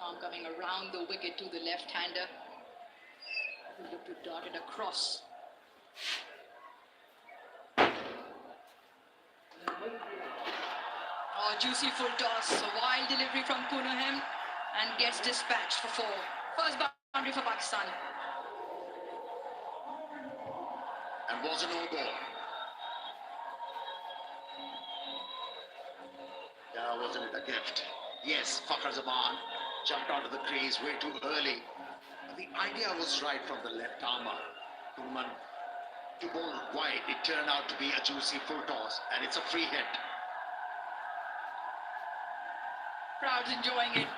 arm coming around the wicket to the left-hander. Look to dart it across. Oh, juicy full toss. A wild delivery from Kunahem and gets dispatched for 4. First boundary for Pakistan. And was a no ball. Wasn't it a gift? Yes, Fakhar Zaman jumped onto the crease way too early. But the idea was right from the left armer. Kurman to bowl wide. It turned out to be a juicy full toss, and it's a free hit. Crowd's enjoying it.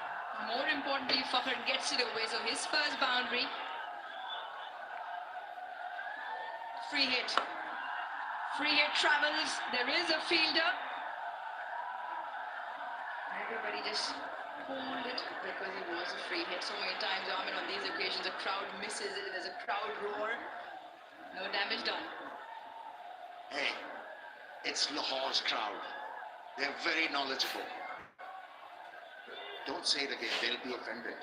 More importantly, Fakhar gets it away. So his first boundary. Free hit. Free hit travels. There is a fielder. Everybody just pulled it because it was a free hit. So many times, Ahmed, on these occasions, a crowd misses it. There's a crowd roar. No damage done. Hey, it's Lahore's crowd. They're very knowledgeable. Don't say it again, they'll be offended.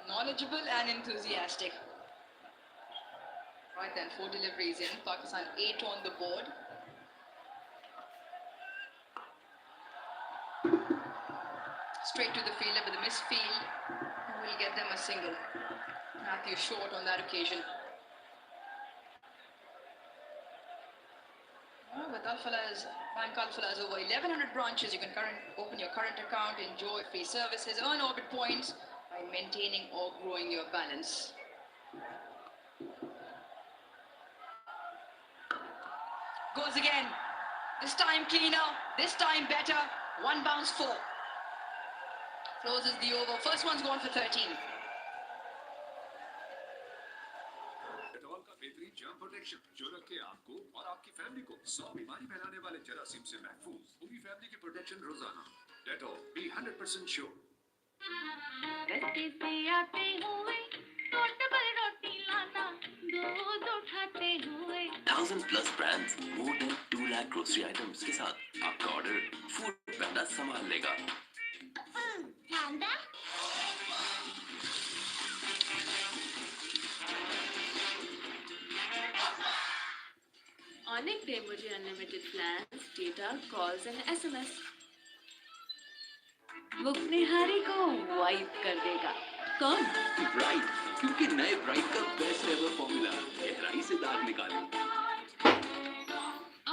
Knowledgeable and enthusiastic. Right then, 4 deliveries in. Pakistan 8 on the board. Straight to the fielder with a misfield. Will get them a single. Matthew short on that occasion. Well, with Bank Alfala has over 1,100 branches. You can open your current account, enjoy free services, earn orbit points by maintaining or growing your balance. Goes again. This time cleaner. This time better. 1 bounce 4. Closes the over. First one's gone for 13. Germ protection जो रखे आपको और आपकी family को 100 बीमारी फैलाने वाले जरासीम से महफूज। पूरी फैमिली की प्रोटेक्शन रोजाना। Dettol be 100% sure. रस्ते से आते हुए पोर्टेबल रोटी लाना दूध उठाते हुए 1000+ brands, more than 2 lakh grocery items के साथ आपका ऑर्डर फूड पैंडा संभाल लेगा। पैंडा ऑनिक दे मुझे unlimited plans, data, calls and SMS. वो अपने हारी को वाइप कर देगा। कौन? ब्राइट, क्योंकि नए ब्राइट का बेस्ट एवर फॉर्मूला गहराई से दाग निकाले।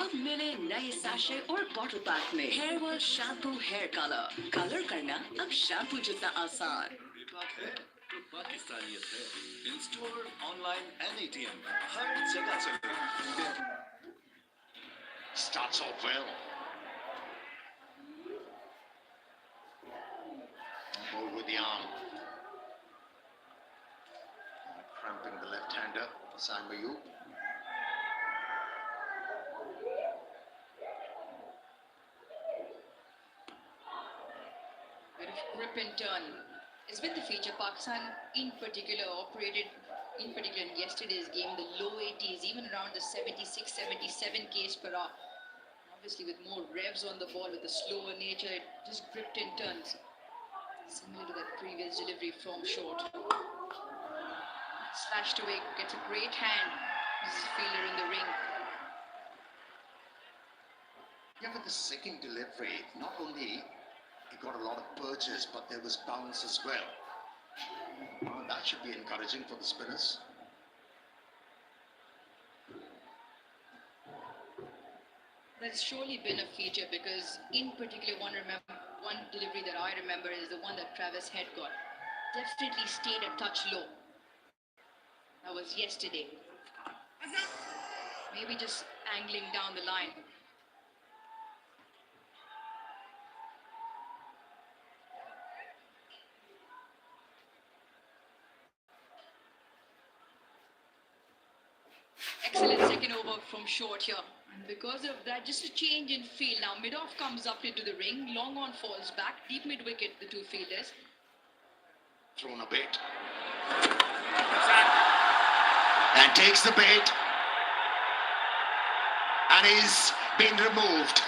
अब मिले नए सैशे और बॉटल पैक में hair wall shampoo hair colour. Colour करना अब शैम्पू जितना आसान। तो पाकिस्तानियत है। In store, online and ATM हर जगह चलेगा। Starts off well. Ball with the arm. Cramping the left-hander, Saim Ayub. Bit of grip and turn. It's been the feature. Pakistan in particular operated in yesterday's game, the low 80s, even around the 76, 77 k's per hour. Obviously with more revs on the ball, with a slower nature, it just gripped in turns. Similar to that previous delivery from short. Slashed away, gets a great hand. This is fielder in the ring. Yeah, with the second delivery, not only he got a lot of purges, but there was bounce as well. That should be encouraging for the spinners. That's surely been a feature because, in particular, one delivery that I remember is the one that Travis Head got. Definitely stayed a touch low. That was yesterday. Maybe just angling down the line. Excellent second over from short here. And because of that, just a change in field. Now mid-off comes up into the ring. Long on falls back. Deep mid-wicket, the 2 fielders. Thrown a bait. And takes the bait. And he's been removed.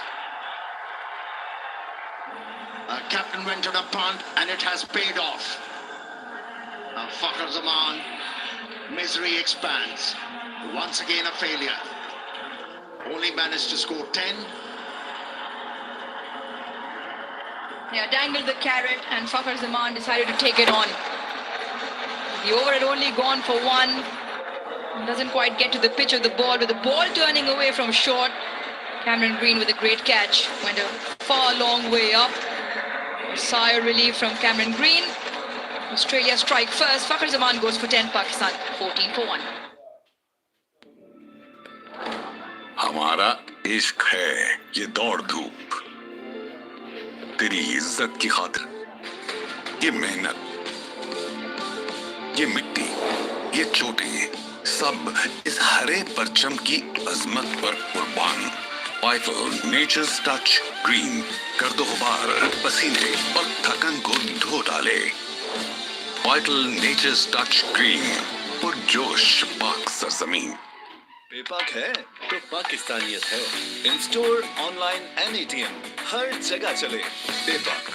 Captain went on a punt and it has paid off. Fakhar Zaman, misery expands. Once again a failure. Only managed to score 10. Yeah, dangled the carrot and Fakhar Zaman decided to take it on. The over had only gone for one. Doesn't quite get to the pitch of the ball, with the ball turning away from short. Cameron Green with a great catch. Went a far long way up. A sigh of relief from Cameron Green. Australia strike first. Fakhar Zaman goes for 10. Pakistan 14 for 1. हमारा इश्क है ये दौड़ धूप, तेरी इज्जत की खातिर, ये मेहनत, ये मिट्टी, ये चोटें, सब इस हरे परचम की अजमत पर कुर्बान। वाइटल नेचर्स टच ग्रीन कर दो गुबार, पसीने और थकन को धो डाले। वाइटल नेचर्स टच ग्रीन, पुरजोश पाक सरजमीन। बेपाक है तो पाकिस्तानियत है। In store, online and ATM, हर जगह चले बेपाक।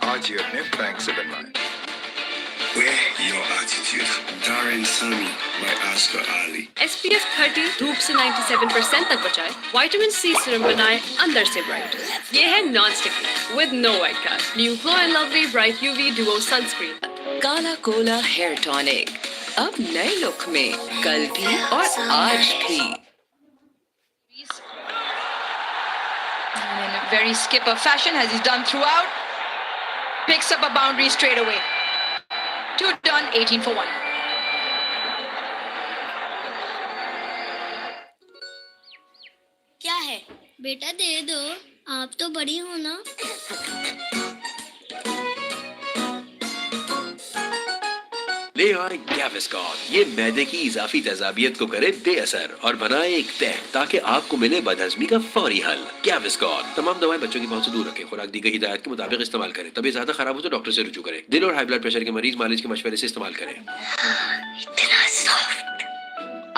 आज ही अपने बैंक से बनवाएं। Wear your attitude. Darren Sami by Asghar Ali. SPF 30 धूप से 97% तक बचाए, विटामिन सी सीरम बनाए अंदर से ब्राइट। ये है non sticky with no white cast. New glow and lovely bright UV duo sunscreen. Kala Kola hair tonic, अब नए लुक में, कल भी और आज भी। And in a very skipper fashion, as he's done throughout, picks up a boundary straight away. 2 done, 18 for 1. क्या है बेटा, दे दो, आप तो बड़ी हो ना। ले आए गैविस्कॉन। ये मैदे की इजाफी तेजाबियत को करे बेअसर और बनाए एक तह, ताकि आपको मिले बदहजमी का फौरी हल। गैविस्कॉन। तमाम दवाएं बच्चों की पहुंच से दूर रखें। खुराक दी गई हिदायत के मुताबिक इस्तेमाल करें। तबीयत ज्यादा खराब हो तो डॉक्टर से रुजू करें। दिल और हाई ब्लड प्रेशर के मरीज मालिश के मशवरे से इस्तेमाल करें।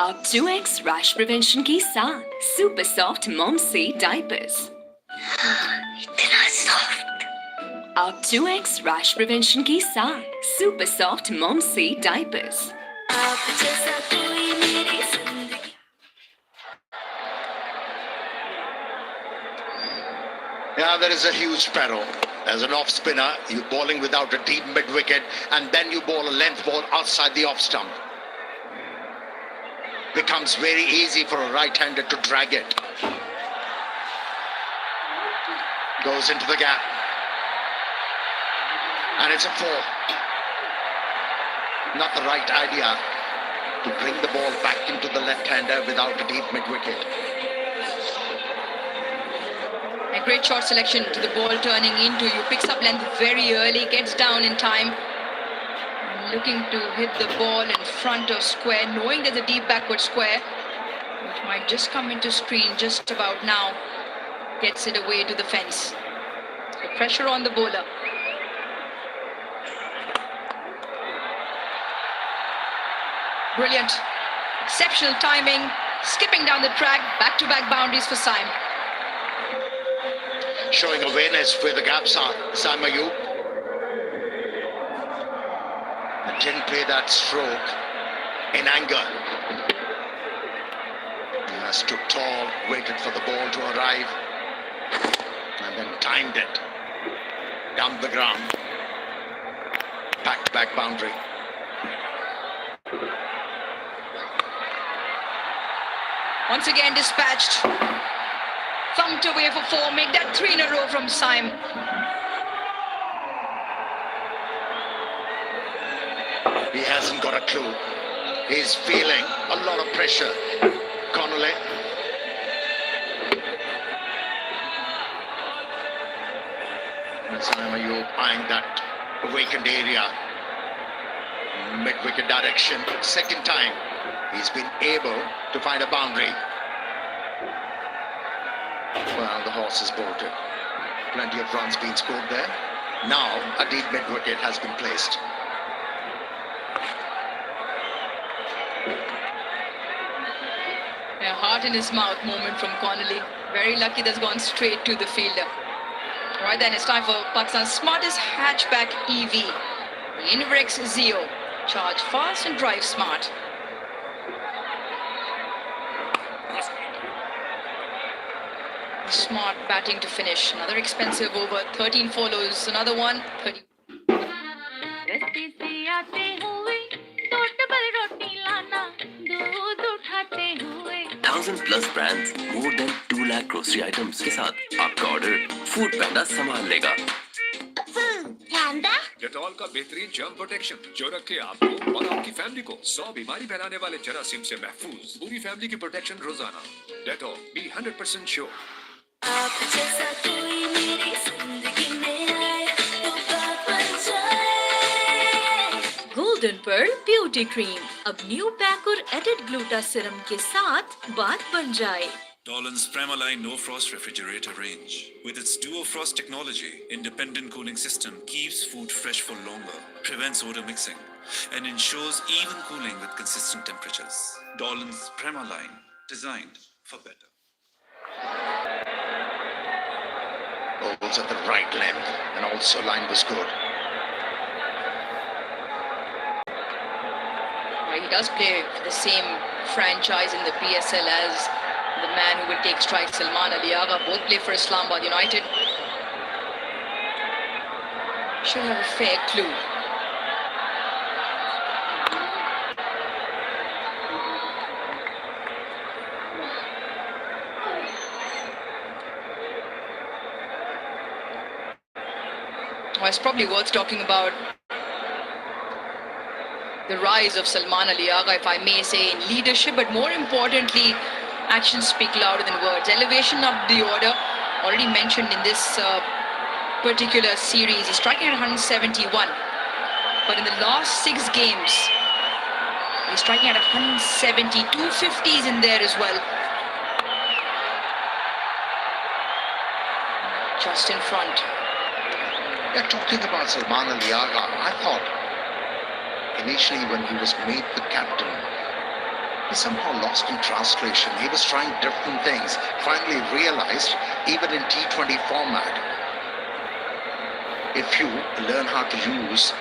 अब 2x रैश प्रिवेंशन के साथ सुपर सॉफ्ट मॉम से डायपर्स। अब 2x रैश प्रिवेंशन के साथ सुपर सॉफ्ट मॉम से diapers. Yeah, there is a huge peril. As an off spinner, you're bowling without a deep mid wicket, and then you bowl a length ball outside the off stump. Becomes very easy for a right-hander to drag it. Goes into the gap. And it's a 4. Not the right idea to bring the ball back into the left-hander without a deep mid-wicket. A great shot selection to the ball turning into you. Picks up length very early, gets down in time. Looking to hit the ball in front of square, knowing there's a deep backward square, which might just come into screen just about now. Gets it away to the fence. The pressure on the bowler. Brilliant. Exceptional timing. Skipping down the track. Back-to-back boundaries for Saim. Showing awareness where the gaps are. Saim Ayub. And didn't play that stroke in anger. He stood tall, waited for the ball to arrive, and then timed it. Down the ground. Back-to-back boundary. Once again dispatched. Thumped away for 4. Make that 3 in a row from Saim. He hasn't got a clue. He's feeling a lot of pressure. Connolly. And Saim Ayub eyeing that vacant area. Mid-wicket direction. Second time he's been able to find a boundary. Well, the horse is bolted. Plenty of runs being scored there. Now a deep mid-wicket has been placed. A heart in his mouth moment from Connolly. Very lucky that's gone straight to the fielder. Right then, it's time for Pakistan's smartest hatchback EV, the Inverex Zeo. Charge fast and drive smart. Smart batting to finish. Another expensive over. 13 follows. Another one. 30. Thousand plus brands, more than 2 lakh grocery items के साथ आपका order food पैंडा संभाल लेगा। Dettol का बेहतरीन germ protection जो रखे आपको और आपकी फैमिली को 100 बीमारी फैलाने वाले जरासीम से महफूज। पूरी फैमिली की प्रोटेक्शन रोजाना। Dettol, be 100% sure. Golden Perl beauty cream अब न्यू पैक और एडेड ग्लूटा सीरम के साथ बात बन जाए। Dolan's Premaline No Frost Refrigerator range. With its Duo Frost technology, independent cooling system keeps food fresh for longer, prevents odor mixing, and ensures even cooling with consistent temperatures. Dolan's Premaline, designed for better. Balls at the right length, and also line was good. He does play for the same franchise in the PSL as the man who will take strike, Salman Ali Agha. Both play for Islamabad United. Should have a fair clue. Well, it's probably worth talking about the rise of Salman Ali Agha, if I may say, in leadership, but more importantly, actions speak louder than words. Elevation up the order, already mentioned in this particular series. He's striking at 171, but in the last 6 games, he's striking at 170. 250s in there as well. Just in front. Yeah, talking about Salman Ali Agha, I thought initially when he was made the captain, he somehow lost in translation. He was trying different things. Finally realized, even in T20 format, if you learn how to use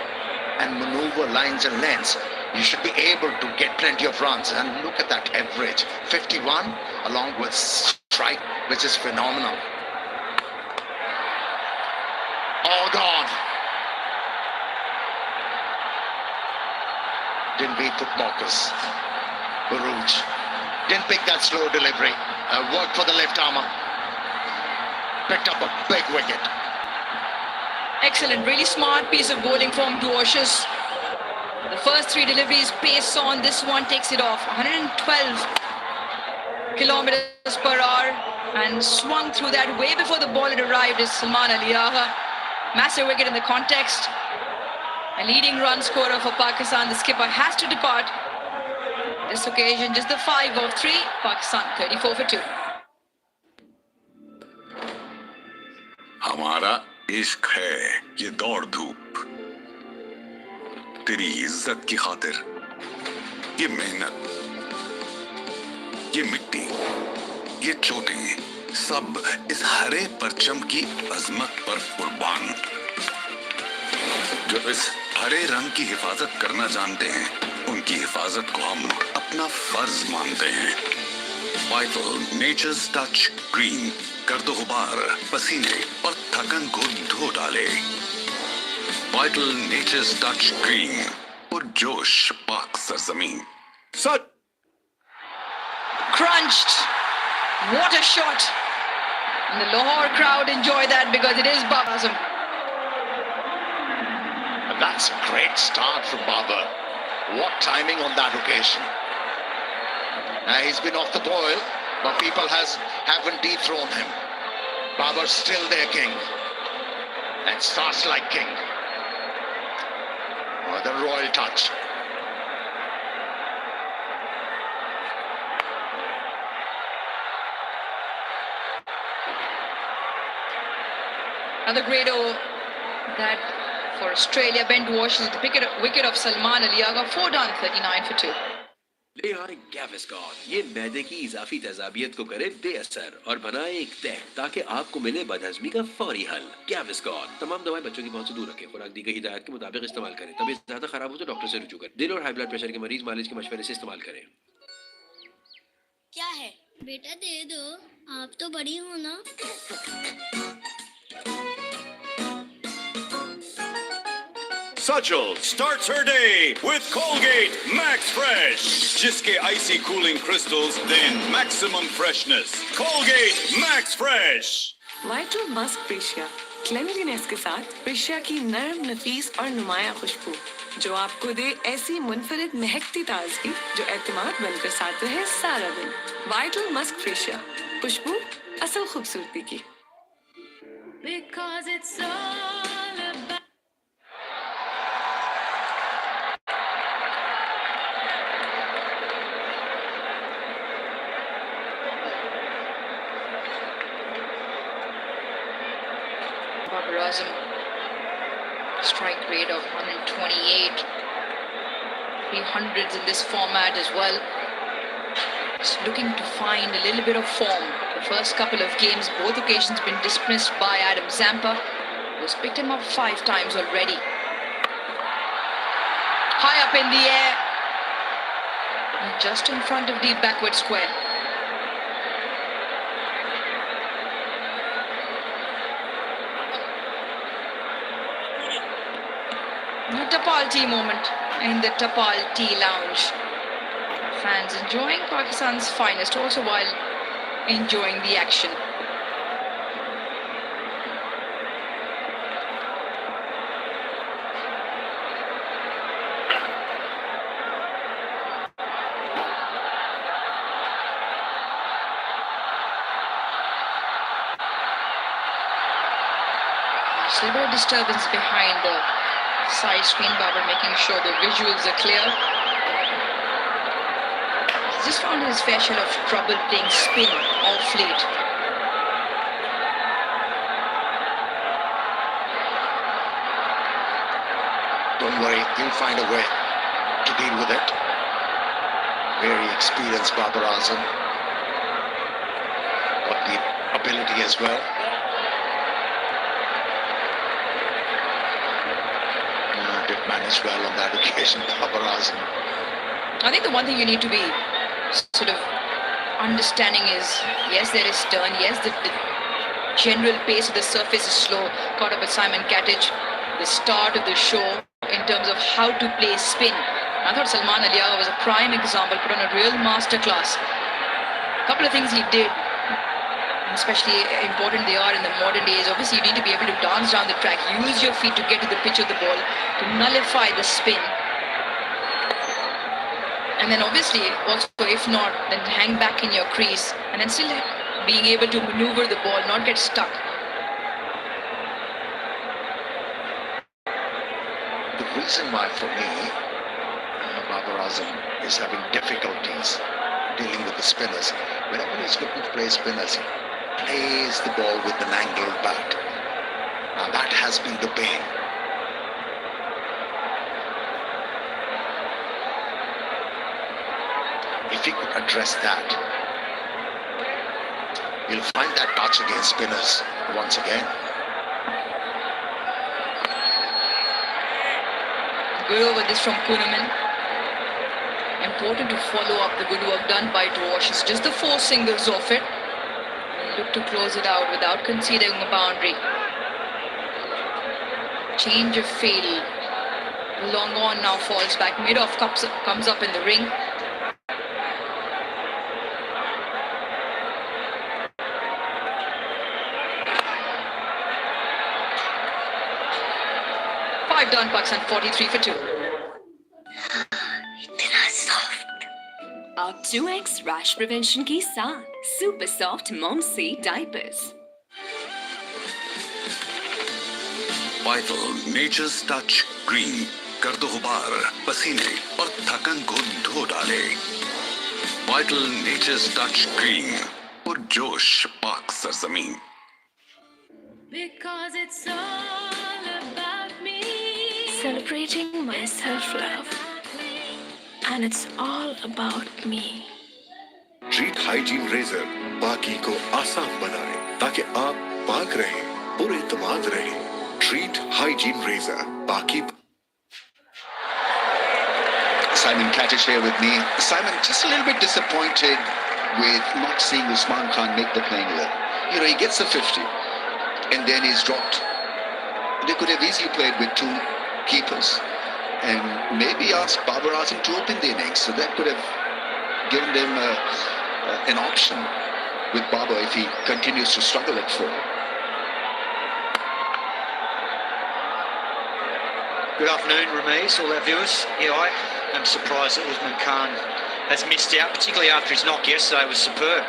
and maneuver lines and lengths, you should be able to get plenty of runs. And look at that average, 51, along with strike, which is phenomenal. All gone. Didn't beat with Marcus. Baruch didn't pick that slow delivery. Worked for the left armour. Picked up a big wicket. Excellent, really smart piece of bowling from Dwarshuis. The first 3 deliveries pace on. This one takes it off. 112 kilometers per hour and swung through that way before the ball had arrived is Salman Ali Agha. Massive wicket in the context. A leading run scorer for Pakistan. The skipper has to depart. This occasion, just the 5 of 3. Pakistan 34 for 2. हमारा इश्क है ये दौड़ धूप, तेरी इज्जत की खातिर ये मेहनत, ये मिट्टी, ये चोटें, सब इस हरे परचम की अजमत पर कुर्बान। जो इस हरे रंग की हिफाजत करना जानते हैं, उनकी हिफाजत को हम अपना फर्ज मानते हैं। वाइटल नेचर्स टच ग्रीन कर दो गुबार, पसीने और थकन को धो डाले। वाइटल नेचर्स टच ग्रीन और जोश पाक सरजमीन। Crunched. What a shot. And the Lahore crowd enjoy that because it is Babar Azam. And that's a great start from Babar. What timing on that occasion. He's been off the boil, but people haven't dethroned him. Babar's still their king. And starts like king. Oh, the royal touch. Another great over that for Australia. Ben Dwarshuis with the wicket of Salman Ali Agha. 4 done, 39 for 2. ले आए गैविस्कॉन। ये मैदे की इजाफी तेजाबियत को करे बेअसर और बनाए एक तह ताकि आपको मिले बदहजमी का फौरी हल। गैविस्कॉन। तमाम दवाएं बच्चों की पहुंच से दूर रखें। खुराक दी गई हिदायत के मुताबिक इस्तेमाल करें। तबीयत ज्यादा खराब हो तो डॉक्टर से रुजू करें। दिल और हाई ब्लड प्रेशर के मरीज मालिश के मशवरे से इस्तेमाल करें। क्या है? बेटा दे दो, आप तो बड़ी हो ना। Sachel starts her day with Colgate Max Fresh. जिसके icy cooling crystals then maximum freshness. Colgate Max Fresh. Vital musk freesia cleanliness के साथ फ्रेशिया की नरम नफीस और नुमाया खुशबू जो आपको दे ऐसी मुनफरिद महकती ताजगी जो एतमाद बनकर साथ रहे सारा दिन। वाइटल मस्क फ्रेशिया, खुशबू असल खूबसूरती की। Because it's all about Babar Azam, strike rate of 128, 300s in this format as well. Just looking to find a little bit of form. The first couple of games, both occasions been dismissed by Adam Zampa, who's picked him up 5 times already. High up in the air, and just in front of deep backward square. A Tapal Tea moment in the Tapal Tea Lounge. Fans enjoying Pakistan's finest also while enjoying the action. So a bit of disturbance behind the side screen. Babar making sure the visuals are clear. He's just found his fair share of trouble playing spin off late. Don't worry, he'll find a way to deal with it. Very experienced Babar Azam. Got the ability as well. Did manage well on that occasion, Babar Azam. I think the one thing you need to be sort of understanding is, yes, there is turn, yes, the general pace of the surface is slow. Caught up with Simon Katic, the start of the show in terms of how to play spin. I thought Salman Aliagha was a prime example, put on a real masterclass. A couple of things he did, especially important they are in the modern days. Obviously, you need to be able to dance down the track, use your feet to get to the pitch of the ball, to nullify the spin. And then obviously, also if not, then hang back in your crease and then still being able to maneuver the ball, not get stuck. The reason why for me, Babar Azam is having difficulties dealing with the spinners. Whenever he's looking to play spinners, he plays the ball with an angled bat. Now that has been the bane. If he could address that, you'll find that touch against spinners once again. Good over this from Kuhneman. Important to follow up the good work done by Dwash. It's just the 4 singles off it. Look to close it out without conceding a boundary. Change of field. Long on now falls back. Mid-off comes up in the ring. Five done, Pakistan 43 for 2. अब 2x rash prevention के साथ super soft mom से diapers. Vital nature's touch green कर दो गुबार, पसीने और थकन को धो डाले। वाइटल नेचर्स टच ग्रीन और जोश पाक सरजमीन। Because it's all about me. Celebrating my self-love and it's all about me. Treet hygiene razor बाकी को आसान बनाए ताकि आप पाक रहें, पुरएतमाद रहें। ट्रीट हाइजीन रेजर बाकी। Simon Katish here with me. Simon, just a little bit disappointed with not seeing Usman Khan make the playing 11. You know, he gets a 50 and then he's dropped. They could have easily played with two keepers and maybe asked Babar Azam to open the innings, so that could have given them an option with Babar if he continues to struggle at 4. Good afternoon, Ramesh, all our viewers. Yeah, I am surprised that Usman Khan has missed out, particularly after his knock yesterday was superb.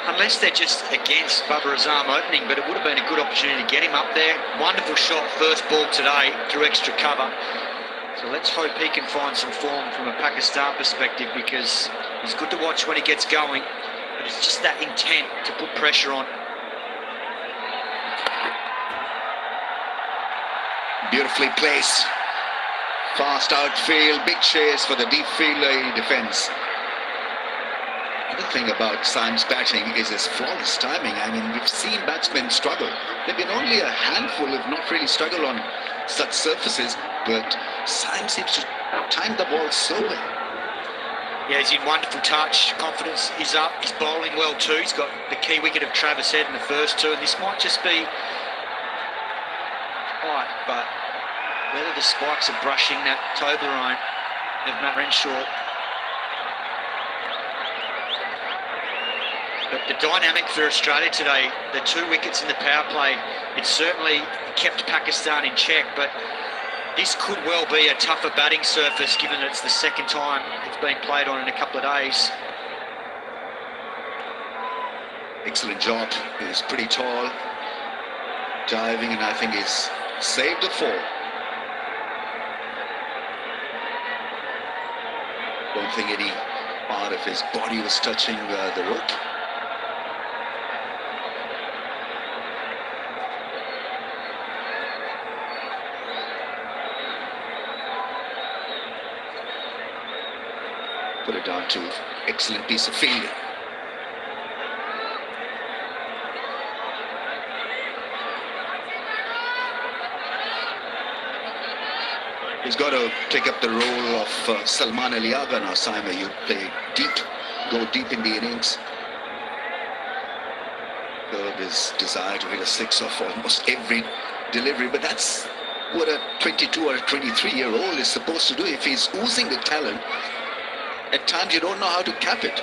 Unless they're just against Babar Azam opening, but it would have been a good opportunity to get him up there. Wonderful shot, first ball today through extra cover. So let's hope he can find some form from a Pakistan perspective, because he's good to watch when he gets going, but it's just that intent to put pressure on. Beautifully placed. Fast outfield, big chase for the deep fielder defense. The thing about Sim's batting is his flawless timing. I mean, we've seen batsmen struggle. There've been only a handful who have not really struggled on such surfaces, but Sim seems to time the ball so well. Yeah, he's in wonderful touch. Confidence is up. He's bowling well too. He's got the key wicket of Travis Head in the first two, and this might just be right, but whether the spikes are brushing that Toblerone of Matt Renshaw. But the dynamic for Australia today, the 2 wickets in the power play, it certainly kept Pakistan in check, but this could well be a tougher batting surface given that it's the second time it's been played on in a couple of days. Excellent job. He's pretty tall, diving, and I think he's saved the 4. Don't think any part of his body was touching the rope. Put it down to excellent piece of fielding. He's got to take up the role of Salman Ali Agha now, Simon. You play deep, go deep in the innings. Curb his desire to hit a 6 off almost every delivery, but that's what a 22 or a 23-year-old is supposed to do. If he's oozing the talent, at times you don't know how to cap it.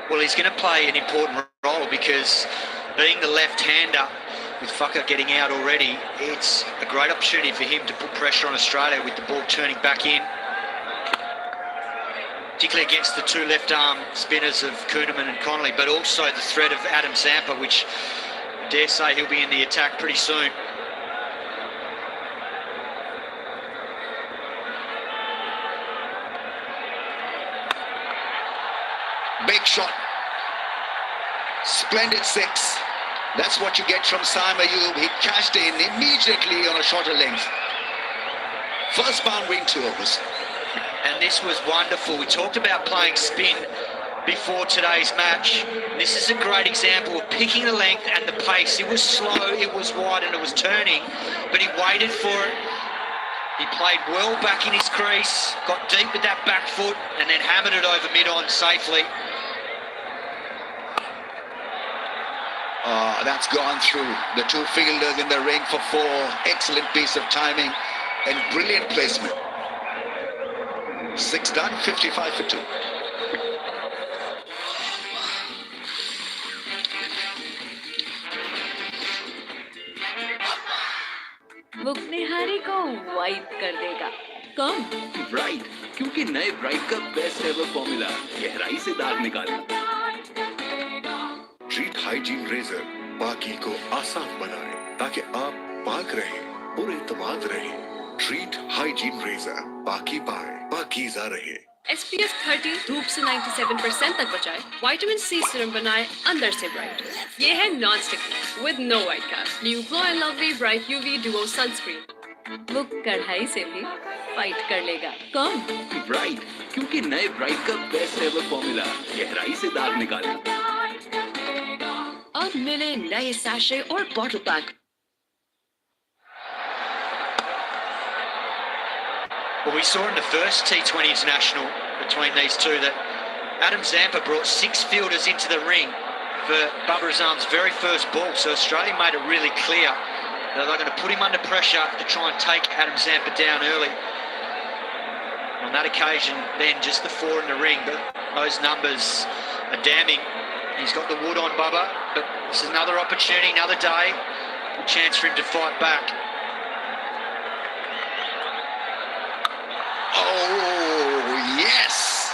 Well, he's going to play an important role because being the left-hander, with Fucker getting out already, it's a great opportunity for him to put pressure on Australia with the ball turning back in, particularly against the 2 left-arm spinners of Kuhnemann and Connolly, but also the threat of Adam Zampa, which I dare say he'll be in the attack pretty soon. Big shot. Splendid 6. That's what you get from Simon Ayub. He cashed in immediately on a shorter length. First boundary in 2 overs. And this was wonderful. We talked about playing spin before today's match. This is a great example of picking the length and the pace. It was slow, it was wide, and it was turning, but he waited for it. He played well back in his crease, got deep with that back foot, and then hammered it over mid-on safely. That's gone through. The 2 fielders in the ring for 4. Excellent piece of timing and brilliant placement. 6 done, 55 for 2. मुक्तिहारी को wipe कर देगा। कम bright, क्योंकि नए bright का best ever formula गहराई से दाग निकालना। ट्रीट हाइजीन रेजर बाकी को आसान बनाए ताकि आप पाक रहें, पुरएतमाद रहें। ट्रीट हाइजीन रेजर बाकी पाए, पाकीज़ा रहे। SPF 30 धूप से 97% तक बचाए, विटामिन C सीरम बनाए अंदर से ब्राइट। ये है non stick with no white cast, new glow and lovely bright UV duo sunscreen. वो कढ़ाई से भी फाइट कर लेगा। कौन? ब्राइट, क्योंकि नए ब्राइट का बेस्ट एवर फॉर्मूला गहराई से दाग निकाले। अब मिले नए सैशे और bottle pack. Well, we saw in the first T20 international between these two that Adam Zampa brought 6 fielders into the ring for Babar Azam's very first ball. So Australia made it really clear that they're going to put him under pressure to try and take Adam Zampa down early. On that occasion, then just the 4 in the ring, but those numbers are damning. He's got the wood on Bubba, but this is another opportunity, another day, a chance for him to fight back. Oh, yes!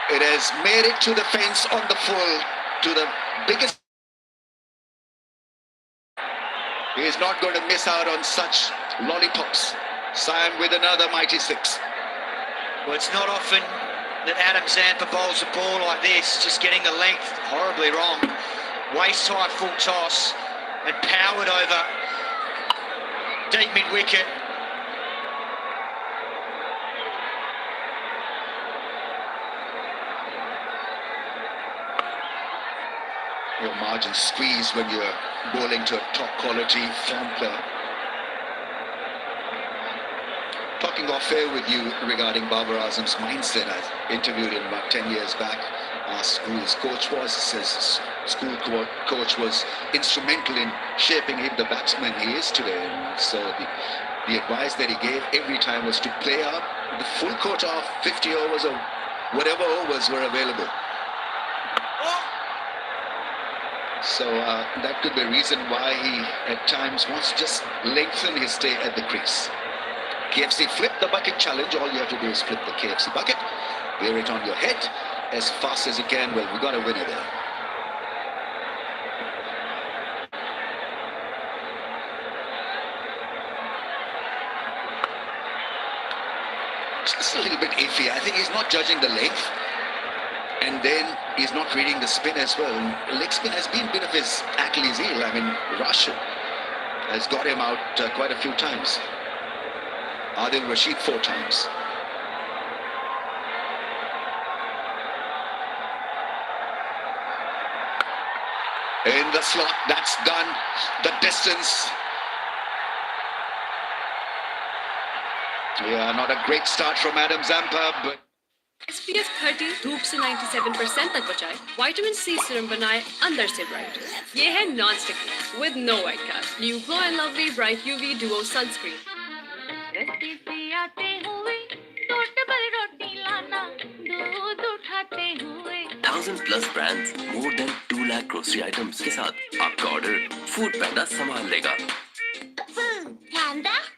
It has made it to the fence on the full, to the biggest. He is not going to miss out on such lollipops. Siam with another mighty 6. Well, it's not often that Adam Zampa bowls a ball like this, just getting the length horribly wrong. Waist high full toss and powered over deep mid wicket. Your margins squeeze when you're bowling to a top quality form player. Talking off air with you regarding Babar Azam's mindset, I interviewed him about 10 years back, asked who his coach was. He says his school coach was instrumental in shaping him the batsman he is today. And so the advice that he gave every time was to play out the full quota of 50 overs or whatever overs were available. So that could be a reason why he at times wants to just lengthen his stay at the crease. KFC flip the bucket challenge. All you have to do is flip the KFC bucket, wear it on your head as fast as you can. Well, we got a winner there. Just a little bit iffy. I think he's not judging the length. And then he's not reading the spin as well. Leg spin has been a bit of his Achilles heel. I mean, Rush has got him out quite a few times. Adil Rashid 4 times. In the slot, that's done. The distance. Yeah, not a great start from Adam Zampa, but SPF 30 धूप से 97% तक बचाए, vitamin C serum बनाए अंदर से bright. ये है non sticky with no white cast. New glow and lovely bright UV duo sunscreen. Thousand plus brands, more than 2 lakh grocery items के साथ आपका ऑर्डर फूड पैंडा संभाल लेगा।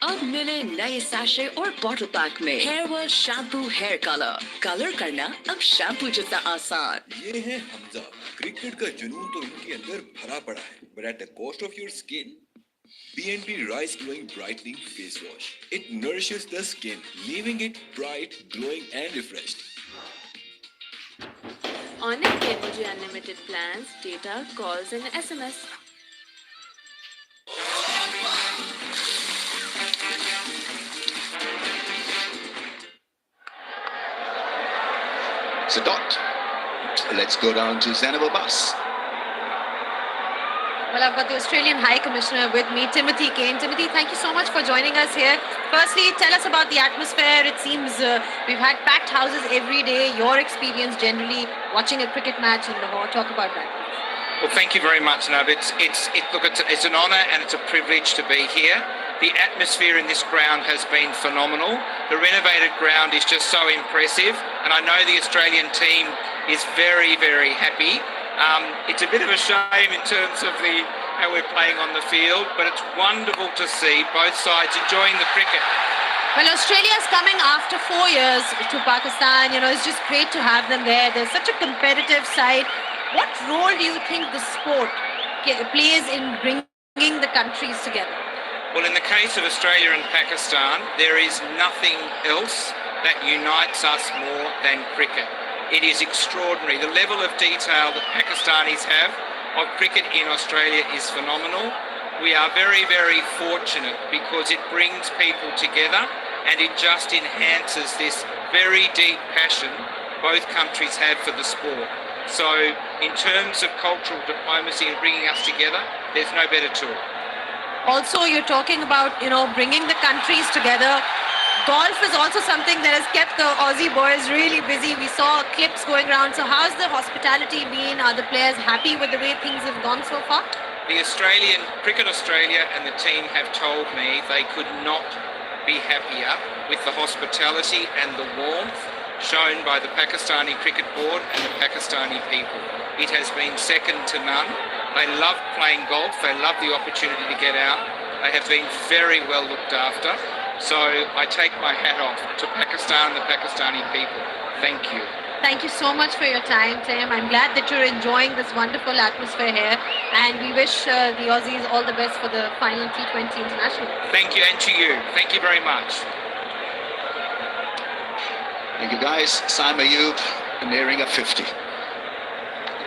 अब मिले नए सैशे और बॉटल पैक में hair world shampoo hair colour करना अब शैम्पू जितना आसान। ये है हमजा। क्रिकेट का जुनून तो इनके अंदर भरा पड़ा है, but at the cost of your skin. BNB Rise Glowing Brightening Face Wash. It nourishes the skin, leaving it bright, glowing and refreshed. Onyx के मुझे unlimited plans, data, calls and SMS। it's a dot. Let's go down to Zainab Abbas. Well, I've got the Australian High Commissioner with me, Timothy Kane. Timothy, thank you so much for joining us here. Firstly, tell us about the atmosphere. It seems we've had packed houses every day. Your experience generally watching a cricket match in Lahore. Talk about that. Well, thank you very much, Nab. It's an honour and it's a privilege to be here. The atmosphere in this ground has been phenomenal. The renovated ground is just so impressive, and I know the Australian team is very, very happy. It's a bit of a shame in terms of how we're playing on the field, but it's wonderful to see both sides enjoying the cricket. Well, Australia's coming after 4 years to Pakistan. You know, it's just great to have them there. They're such a competitive side. What role do you think the sport plays in bringing the countries together? Well, in the case of Australia and Pakistan, there is nothing else that unites us more than cricket. It is extraordinary. The level of detail that Pakistanis have of cricket in Australia is phenomenal. we are very, very fortunate because it brings people together and it just enhances this very deep passion both countries have for the sport. So in terms of cultural diplomacy and bringing us together, there's no better tool. Also, you're talking about, bringing the countries together. Golf is also something that has kept the Aussie boys really busy. We saw clips going around. So how's the hospitality been? Are the players happy with the way things have gone so far? The Australian, Cricket Australia and the team have told me they could not be happier with the hospitality and the warmth shown by the Pakistani Cricket Board and the Pakistani people. It has been second to none. They love playing golf. They love the opportunity to get out. They have been very well looked after. So I take my hat off to Pakistan, the Pakistani people. Thank you. Thank you so much for your time, Tim. I'm glad that you're enjoying this wonderful atmosphere here. And we wish the Aussies all the best for the final T20 International. Thank you, and to you. Thank you very much. Thank you, guys. Saim Ayub nearing a 50.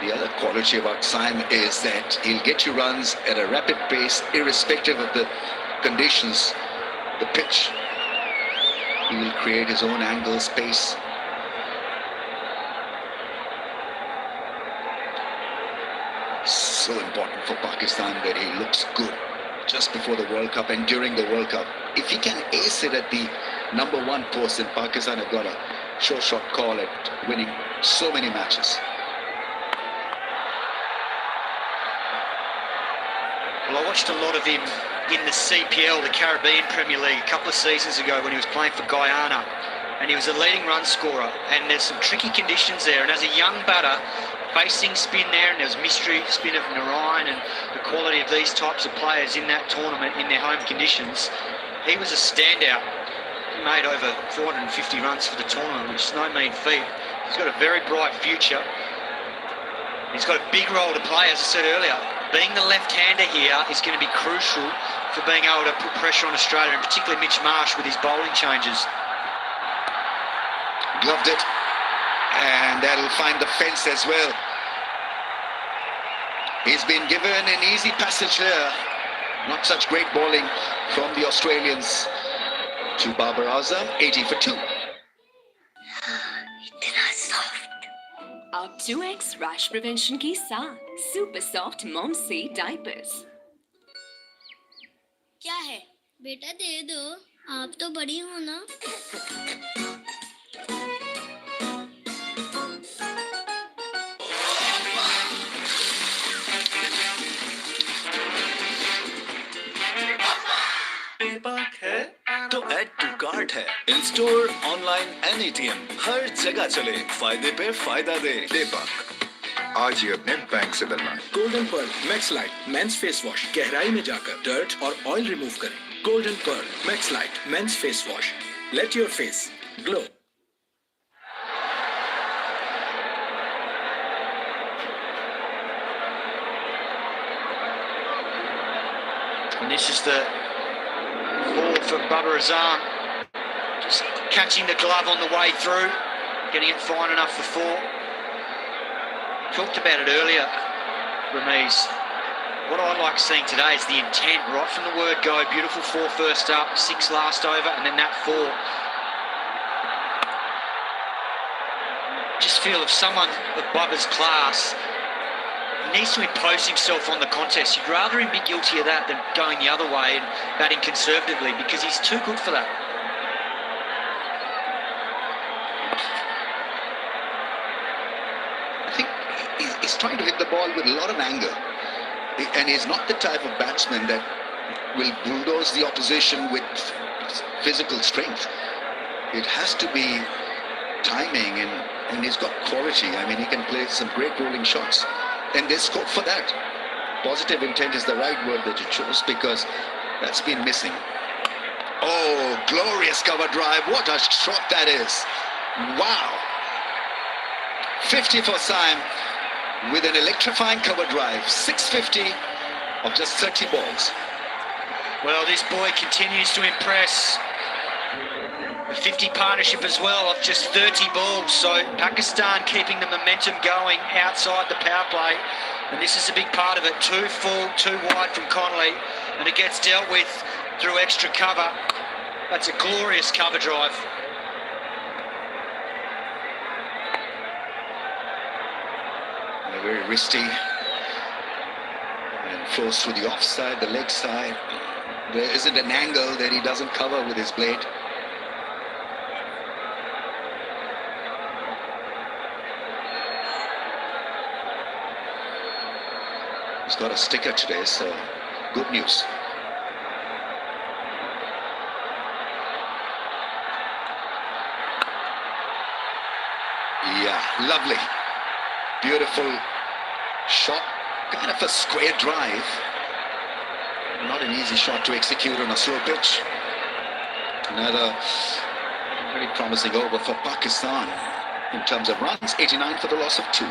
The other quality about Saim is that he'll get you runs at a rapid pace, irrespective of the conditions, the pitch. He will create his own angle, space. So important for Pakistan that he looks good just before the World Cup and during the World Cup. If he can ace it at the #1 post, then Pakistan have got a sure shot call at winning so many matches. Well, I watched a lot of him in the CPL, the Caribbean Premier League, a couple of seasons ago when he was playing for Guyana, and he was a leading run scorer, and there's some tricky conditions there, and as a young batter facing spin there, and there was mystery spin of Narayan, and the quality of these types of players in that tournament in their home conditions, he was a standout. He made over 450 runs for the tournament, which is no mean feat. He's got a very bright future. He's got a big role to play, as I said earlier. Being the left-hander here is going to be crucial for being able to put pressure on Australia, and particularly Mitch Marsh with his bowling changes. Gloved it, and that'll find the fence as well. He's been given an easy passage there. Not such great bowling from the Australians to Babar Azam, 80 for 2. Up 2x rash prevention के साथ super soft mom से diapers. क्या है बेटा दे दो आप तो बड़ी हो ना तो ऐड टू कार्ट है in store online and ATM हर जगह चले फायदे पे फायदा दे बैंक आज ही अपने बैंक से डलवाएं। Golden Perl max light men's face wash गहराई में जाकर डर्ट और ऑयल रिमूव करें। Golden pearl max light men's face wash let your face glow. And this is the ball for Babar Azam. Just catching the glove on the way through, getting it fine enough for 4. Talked about it earlier, Ramiz. What I like seeing today is the intent right from the word go. Beautiful 4 first up, 6 last over, and then that 4. Just feel if someone of Babar's class, he needs to impose himself on the contest. You'd rather him be guilty of that than going the other way and batting conservatively, because he's too good for that. I think he's trying to hit the ball with a lot of anger. And he's not the type of batsman that will bulldoze the opposition with physical strength. It has to be timing, and he's got quality. I mean, he can play some great bowling shots. And there's scope for that. Positive intent is the right word that you chose, because that's been missing. Oh, glorious cover drive. What a shot that is. Wow. 50 for Saim with an electrifying cover drive. 650 of just 30 balls. Well, this boy continues to impress. A 50 partnership as well of just 30 balls. So Pakistan keeping the momentum going outside the power play. And this is a big part of it. 2 full, 2 wide from Connolly. And it gets dealt with through extra cover. That's a glorious cover drive. They're very risky. And flows through the offside, the leg side. There isn't an angle that he doesn't cover with his blade. He's got a sticker today, so good news. Yeah, lovely. Beautiful shot. Kind of a square drive. Not an easy shot to execute on a slow pitch. Another very promising over for Pakistan in terms of runs. 89 for the loss of 2.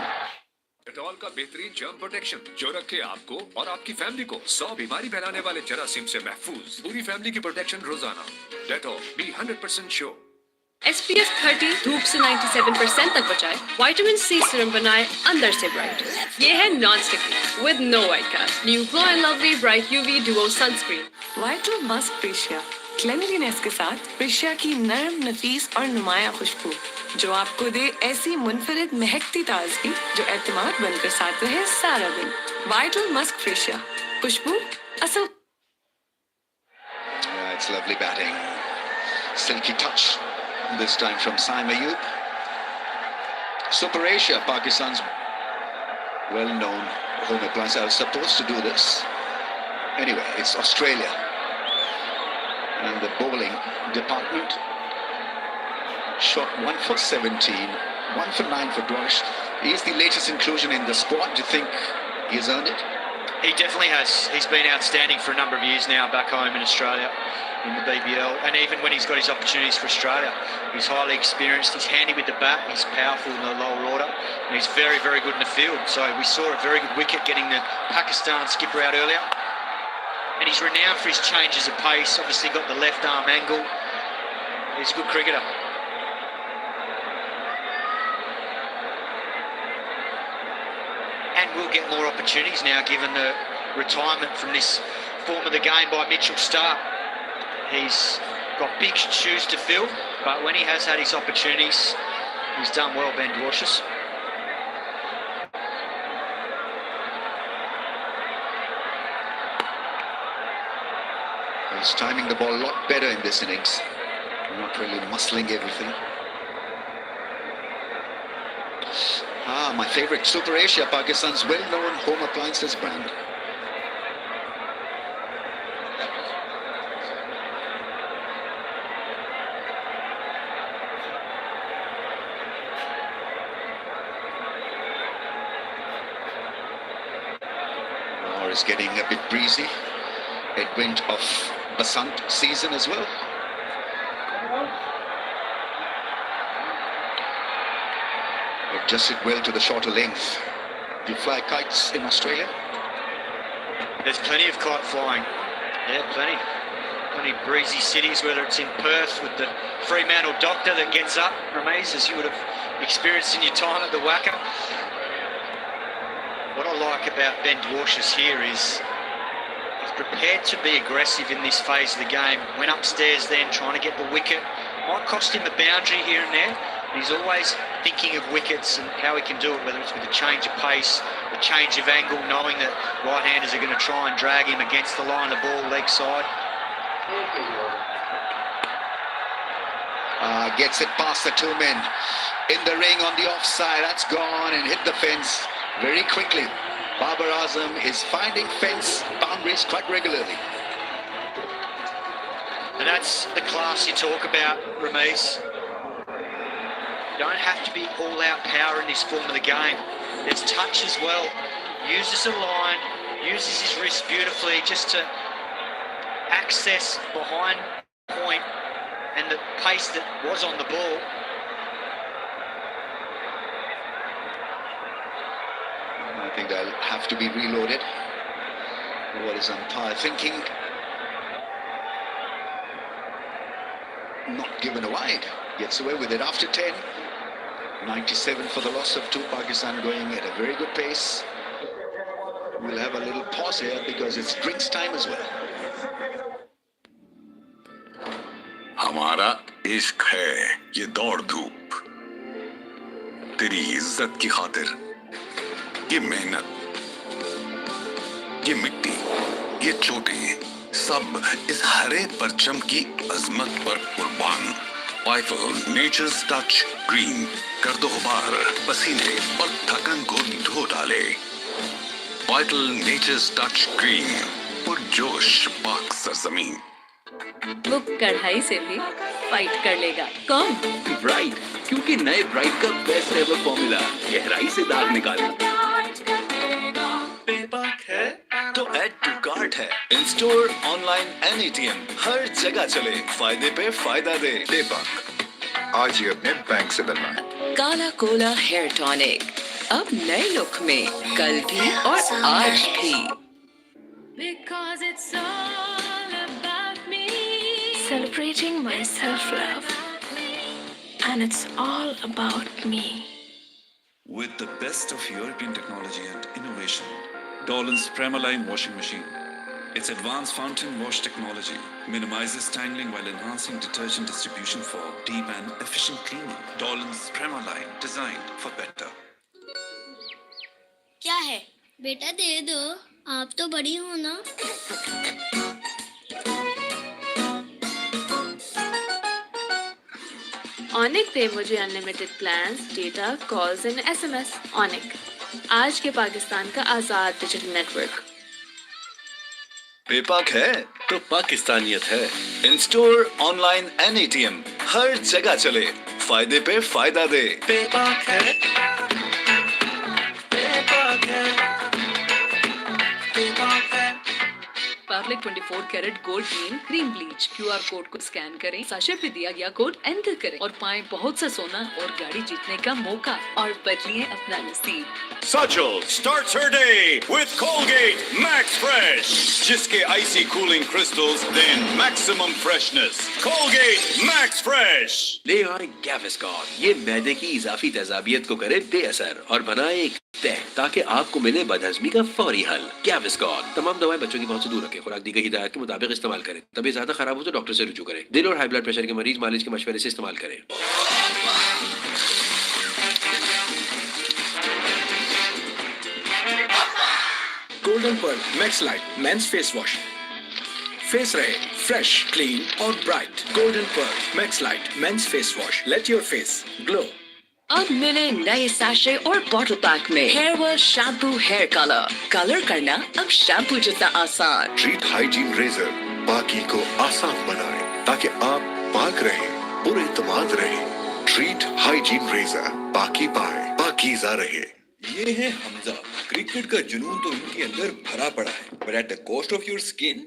Dettol का बेहतरीन germ protection जो रखे आपको और आपकी family को 100 बीमारी फैलाने वाले जरासीम से महफूज। पूरी फैमिली की प्रोटेक्शन रोजाना। Dettol, be 100% sure. SPF 30 धूप से 97% तक बचाए, विटामिन सी सीरम बनाए अंदर से ब्राइट। ये है non sticky with no white cast. New glow and lovely bright UV duo sunscreen. Vital musk freesia cleanliness के साथ प्रेशिया की नरम, नफीस और नुमाया खुशबू जो आपको दे ऐसी मुनफरिद महकती ताजगी जो एतमाद बनकर साथ रहे सारा दिन। वाइटल मस्क प्रेशिया, खुशबू असल। It's lovely batting. Silky touch. This time from Saim Ayub. Super Asia, Pakistan's well-known home appliance. I was supposed to do this. Anyway, it's Australia. And the bowling department shot 1 for 17, 1 for 9 for Dwash. He's the latest inclusion in the squad. Do you think he's earned it? He definitely has. He's been outstanding for a number of years now back home in Australia in the BBL, and even when he's got his opportunities for Australia, he's highly experienced, he's handy with the bat, he's powerful in the lower order, and he's very, very good in the field. So we saw a very good wicket getting the Pakistan skipper out earlier, and he's renowned for his changes of pace, obviously got the left arm angle. He's a good cricketer. And we'll get more opportunities now given the retirement from this form of the game by Mitchell Starc. He's got big shoes to fill, but when he has had his opportunities, he's done well, Ben Dwarshuis. He's timing the ball a lot better in this innings. Not really muscling everything. My favorite, Super Asia, Pakistan's well-known home appliances brand. Is getting a bit breezy. Headwind of Basant season as well. Adjusted well to the shorter length. Do you fly kites in Australia? There's plenty of kite flying. Yeah, plenty. Plenty breezy cities, whether it's in Perth with the Fremantle doctor that gets up, Ramesh, as you would have experienced in your time at the Wacker. What I like about Ben Dwarshuis here is he's prepared to be aggressive in this phase of the game. Went upstairs then trying to get the wicket. Might cost him a boundary here and there. But he's always thinking of wickets and how he can do it, whether it's with a change of pace, a change of angle, knowing that right-handers are going to try and drag him against the line of ball, leg side. Gets it past the 2 men. In the ring on the offside. That's gone and hit the fence. Very quickly, Babar Azam is finding fence boundaries quite regularly. And that's the class you talk about, Ramesh. You don't have to be all-out power in this form of the game. There's touch as well. Uses a line, uses his wrist beautifully just to access behind point and the pace that was on the ball. I think they'll have to be reloaded. What is umpire thinking? not given a wide. Gets away with it after 10. 97 for the loss of 2. Pakistan going at a very good pace. We'll have a little pause here because it's drinks time as well. हमारा इश्क है ये दौड़ धूप, तेरी इज्जत की खातिर ये मेहनत, ये मिट्टी, ये चोटी, सब इस हरे परचम की अजमत पर कुर्बान। वाइफल नेचर्स टच ग्रीन, कर दो गुबार पसीने और थकन को धो डाले। वाइटल नेचर्स टच ग्रीन, पुरजोश पाक सरजमीन। वो कढ़ाई से भी फाइट कर लेगा। कौन? ब्राइट, क्योंकि नए ब्राइट का बेस्ट एवर फॉर्मूला गहराई से दाग निकाले। पेपाक है तो ऐड टू कार्ट है। In store, online and ATM, हर जगह चले, फायदे पे फायदा दे। पेपाक आज ही अपने बैंक से बनवाएं। काला कोला हेयर टॉनिक अब नए लुक में, कल भी और आज भी। Because it's all about me. Celebrating my self-love. And it's all about me. With the best of European technology and innovation, Dolan's Premaline washing machine. Its advanced fountain wash technology minimizes tangling while enhancing detergent distribution for deep and efficient cleaning. Dolan's Premaline, designed for better. क्या है? बेटा दे दो, आप तो बड़ी हो ना। ऑनिक दे मुझे unlimited plans, data, calls and SMS। ऑनिक, आज के पाकिस्तान का आजाद डिजिटल नेटवर्क। पेपाक है तो पाकिस्तानियत है। In store, online and ATM, हर जगह चले, फायदे पे फायदा दे। पेपाक है, पेपाक है, पेपाक है। Parley 24 carat gold green cream bleach. QR code को स्कैन करें, साशे पे दिया गया कोड एंटर करें और पाएं बहुत सा सोना और गाड़ी जीतने का मौका और बदलिए अपना नसीब। Sajal starts her day with Colgate Max Fresh. जिसके icy cooling crystals, then maximum freshness. Colgate Max Fresh. ले आए गैविस्कॉन, ये मैदे की इजाफी तेजाबियत को करे बेअसर और बनाए एक तय ताकि आपको मिले बदहजमी का फौरी हल। गैविस्कॉन तमाम दवाएं बच्चों की पहुंच से दूर रखें, खुराक दी गई हिदायत के मुताबिक इस्तेमाल करें। तबीयत ज्यादा खराब हो तो डॉक्टर से रुजू करें। दिल और हाई ब्लड प्रेशर के मरीज मालिश के मशवरे से इस्तेमाल करें। Golden pearl max light men's face wash, face रहे फ्रेश, क्लीन और bright. Golden Perl max light men's face wash, let your face glow. अब मिले नए सैशे और बॉटल पैक में hair wash shampoo hair colour करना अब शैम्पू जितना आसान। ट्रीट हाइजीन रेजर बाकी को आसान बनाए ताकि आप पाक रहे, पुरएतमाद रहे। ट्रीट हाइजीन रेजर, बाकी पाए, पाकीज़ा रहे। ये है हमजा। क्रिकेट का जुनून तो इनके अंदर भरा पड़ा है, but at the cost of your skin,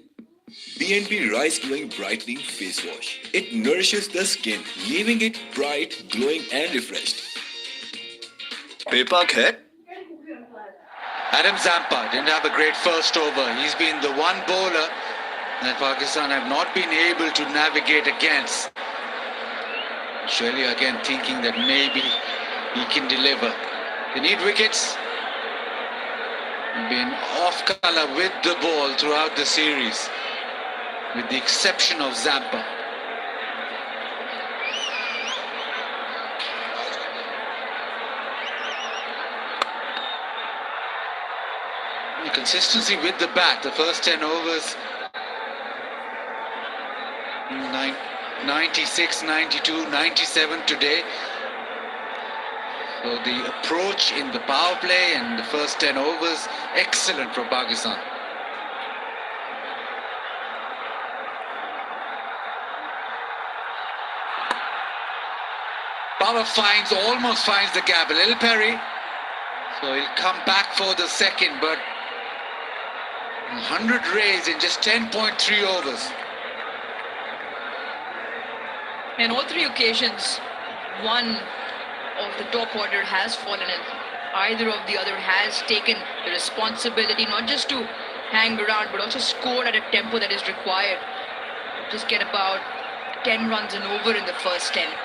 BNB Rise Glowing Brightening Face Wash. It nourishes the skin, leaving it bright, glowing and refreshed. पेपाक है। Adam Zampa didn't have a great first over. He's been the one bowler that Pakistan have not been able to navigate against. Australia again thinking that maybe he can deliver. They need wickets. Been off color with the ball throughout the series, with the exception of Zampa. Consistency with the bat. The first 10 overs, 96, 92, 97 today. So the approach in the power play and the first 10 overs, excellent for Pakistan. Power almost finds the gap. A little Perry. So he'll come back for the second, but 100 rays in just 10.3 overs. And all three occasions, one of the top order has fallen and either of the other has taken the responsibility not just to hang around but also score at a tempo that is required. Just get about 10 runs and over in the first 10.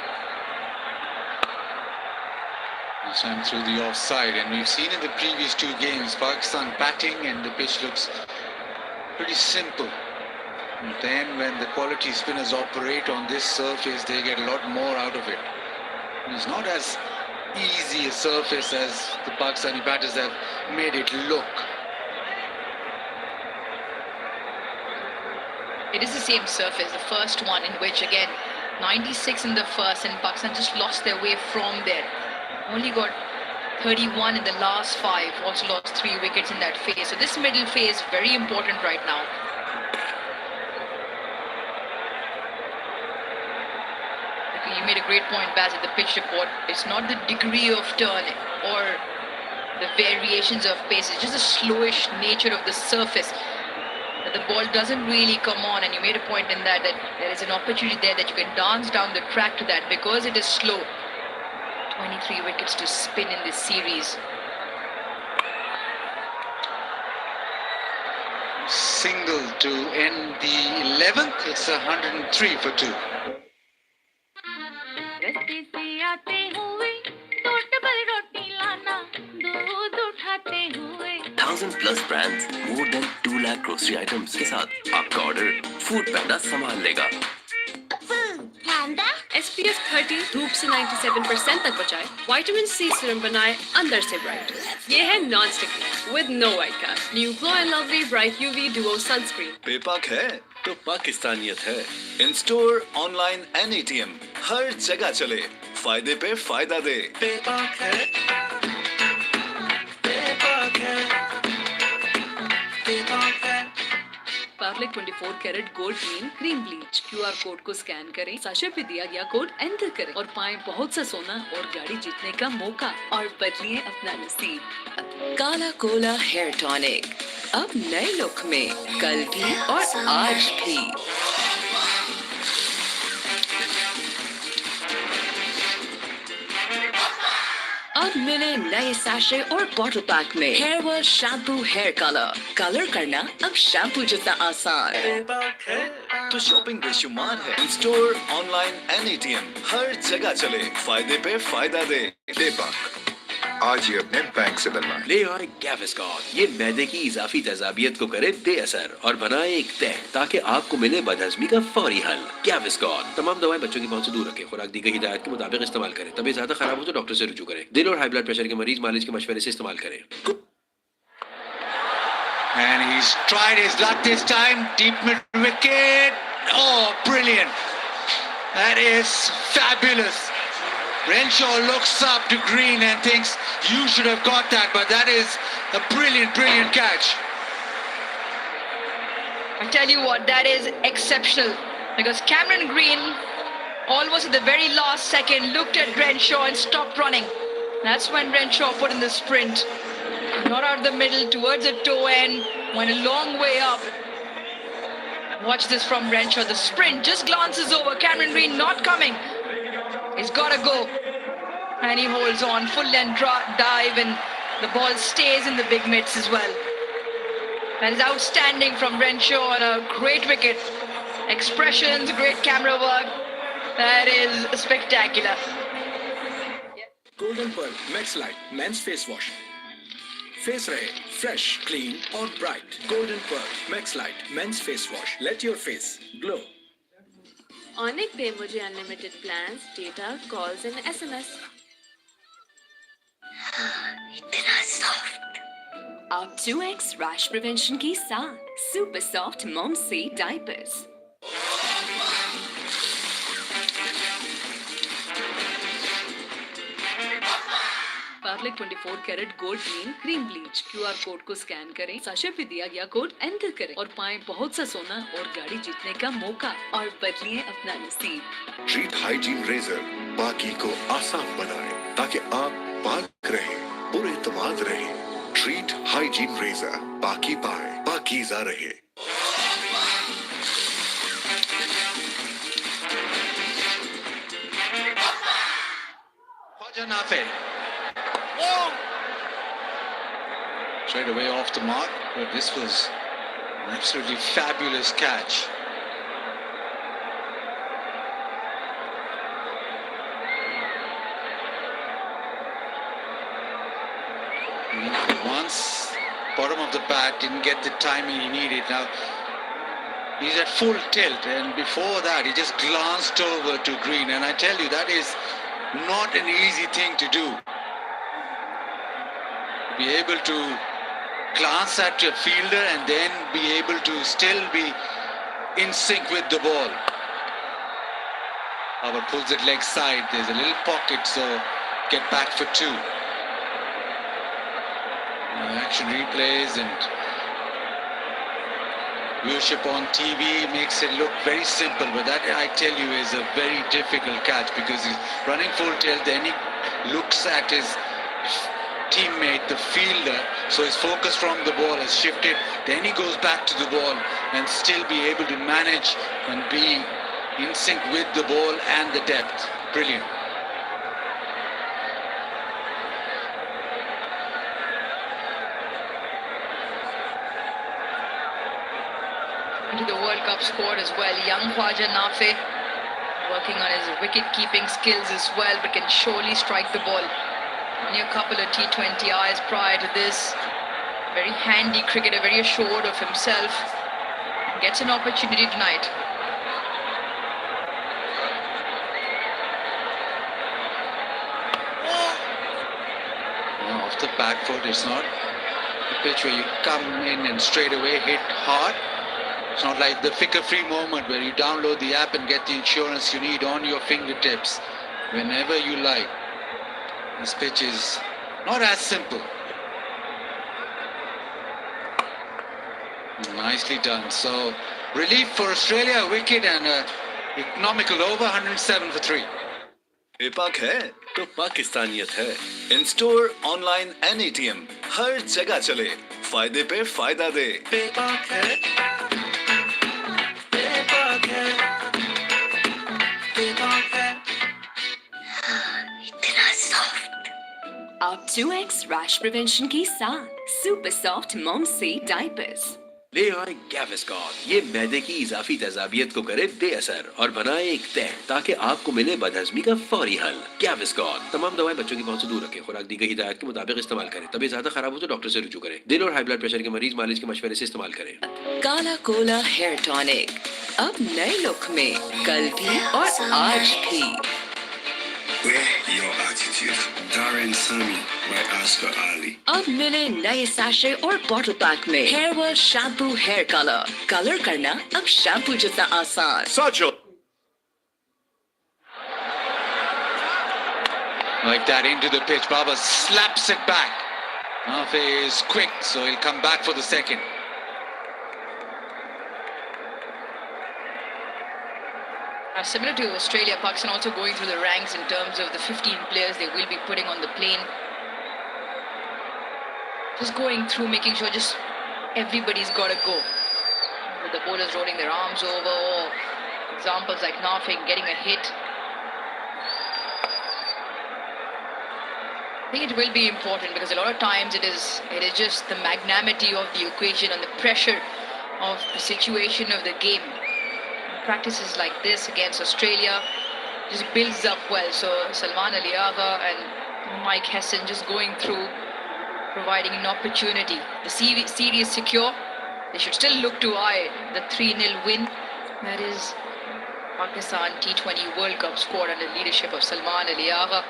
This time through the offside, and we've seen in the previous two games, Pakistan batting and the pitch looks pretty simple. And then when the quality spinners operate on this surface, they get a lot more out of it. It's not as easy a surface as the Pakistani batters have made it look. It is the same surface, the first one, in which again 96 in the first, and Pakistan just lost their way from there. Only got 31 in the last 5, also lost 3 wickets in that phase. So this middle phase very important right now. Okay, you made a great point, Baz, at the pitch report. It's not the degree of turn or the variations of pace, it's just the slowish nature of the surface. That the ball doesn't really come on, and you made a point in that there is an opportunity there that you can dance down the track to that because it is slow. 23 wickets to spin in this series. Single to end the 11th. It's 103 for 2. Thousand plus brands, more than 2 lakh grocery items के साथ आपका order food पैंडा संभाल लेगा। SPF 30 धूप से 97% तक बचाए, vitamin C serum बनाए अंदर से ब्राइट। ये है non sticky with no white cast. New glow and lovely bright UV duo sunscreen. PayPak है तो पाकिस्तानियत है। In store, online and ATM, हर जगह चले, फायदे पे फायदा दे। पेपाक है, पेपाक है, पेपाक है। Parley 24 carat gold clean cream bleach. QR code को स्कैन करें, साशे पे दिया गया कोड एंटर करें और पाएं बहुत सा सोना और गाड़ी जीतने का मौका और बदलिए अपना नसीब। काला कोला हेयर टॉनिक अब नए लुक में, कल भी और आज भी। अब मिले नए सैशे और बॉटल पैक में hair wash shampoo hair colour करना अब शैम्पू जितना आसान। तो शॉपिंग बेशुमार है। In store, online and ATM, हर जगह चले, फायदे पे फायदा दे। पेपाक आज ही अपने बैंक से बनवाएं। ले आए गैविस्कॉन, ये मैदे की इजाफी तेजाबियत को करे बेअसर और बनाए एक तह ताकि आपको मिले बदहजमी का फौरी हल। गैविस्कॉन तमाम दवाएं बच्चों की पहुंच से दूर रखें, खुराक दी गई हिदायत के मुताबिक इस्तेमाल करें। तबीयत ज्यादा खराब हो तो डॉक्टर से रुजू करें। दिल और हाई ब्लड प्रेशर के मरीज मालिश के मशवरे से इस्तेमाल करें। And he's tried his luck this time. Deep mid wicket. Oh, brilliant. That is fabulous. Renshaw looks up to Green and thinks, you should have got that, but that is a brilliant, brilliant catch. I tell you what, that is exceptional, because Cameron Green, almost at the very last second, looked at Renshaw and stopped running. That's when Renshaw put in the sprint. Not out the middle, towards the toe end, went a long way up. Watch this from Renshaw. The sprint just glances over. Cameron Green not coming. He's got to go. And he holds on. Full length dive, and the ball stays in the big mitts as well. That is outstanding from Renshaw on a great wicket. Expressions, great camera work. That is spectacular. Golden Pearl Max Light Men's Face Wash. Face rahe fresh, clean और bright. Golden Pearl Max Light Men's Face Wash. Let your face glow. Onyx पे मुझे unlimited plans, data, calls and SMS। इतना soft. अब 2x rash prevention के साथ super soft mom से diapers. Parley 24 carat gold clean cream bleach. QR code को scan करें, sachet पे दिया गया कोड एंटर करें और पाएं बहुत सा सोना और गाड़ी जीतने का मौका और बदलिए अपना नसीब। ट्रीट हाइजीन रेजर बाकी को आसान बनाए ताकि आप पाक रहे, पुरएतमाद रहे। ट्रीट हाइजीन रेजर बाकी पाए, पाकीज़ा रहे। Nafel. Straight away off the mark, but this was an absolutely fabulous catch. bottom of the bat, didn't get the timing he needed. Now he's at full tilt, and before that he just glanced over to Green, and I tell you, that is not an easy thing to do. Be able to glance at your fielder and then be able to still be in sync with the ball. Howard pulls it leg side. There's a little pocket, so get back for two. Action replays and viewership on TV makes it look very simple, but that, I tell you, is a very difficult catch because he's running full tilt, then he looks at his teammate, the fielder, so his focus from the ball has shifted, then he goes back to the ball and still be able to manage and be in sync with the ball and the depth. Brilliant. Into the World Cup squad as well. Young Khwaja Nafi working on his wicket-keeping skills as well, but can surely strike the ball. Only a couple of T20Is prior to this. Very handy cricketer, very assured of himself. Gets an opportunity tonight. Off the back foot, it's not a pitch where you come in and straight away hit hard. It's not like the Flickr-free moment where you download the app and get the insurance you need on your fingertips whenever you like. This pitch is not as simple. Nicely done. So relief for Australia, a wicket and a economical over, 107 for 3. पेपाक है तो पाकिस्तानियत है. In store online and ATM हर जगह चले, फायदे पे फायदा दे. पेपाक है, पेपाक है, पेपाक है. इतना सॉफ्ट. अब 2x रैश प्रिवेंशन के साथ सुपर सॉफ्ट मॉम से डायपर्स. ले आए गैविस्कॉन. ये मैदे की इजाफी तेजाबियत को करे बेअसर और बनाए एक तह ताकि आपको मिले बदहजमी का फौरी हल. गैविस्कॉन. तमाम दवाएं बच्चों की पहुंच से दूर रखें. खुराक दी गई हिदायत के मुताबिक इस्तेमाल करें. तबीयत ज्यादा खराब हो तो डॉक्टर से रुजू करें. दिल और हाई ब्लड प्रेशर के मरीज मालिश के मशवरे से इस्तेमाल करें. काला कोला हेयर टॉनिक अब नए लुक में, कल भी और आज भी. Wear your attitude. Darren Sami by Oscar Ali. अब मिले नए सैशे और बॉटल पैक में hair world shampoo hair colour करना अब शैम्पू जितना आसान. Sajal. Like that into the pitch. Baba slaps it back. Nafi is quick, so he'll come back for the second. Similar to Australia, Pakistan also going through the ranks in terms of the 15 players they will be putting on the plane. Just going through, making sure just everybody's got to go. With the bowlers rolling their arms over, or examples like Nafi getting a hit. I think it will be important because a lot of times it is just the magnanimity of the occasion and the pressure of the situation of the game. Practices like this against Australia just builds up well. So Salman Ali Agha and Mike Hesson just going through, providing an opportunity. The series is secure. They should still look to eye the 3-0 win. That is Pakistan T20 World Cup squad under the leadership of Salman Ali Agha.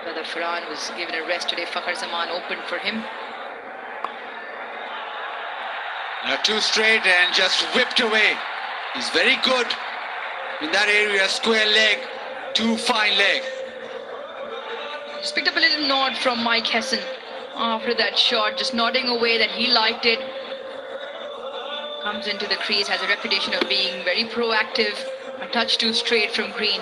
Brother Farhan was given a rest today. Fakhar Zaman opened for him. Now two straight and just whipped away. He's very good in that area. Square leg, two fine leg. Just picked up a little nod from Mike Hesson after that shot, just nodding away that he liked it. Comes into the crease, has a reputation of being very proactive. A touch too straight from Green.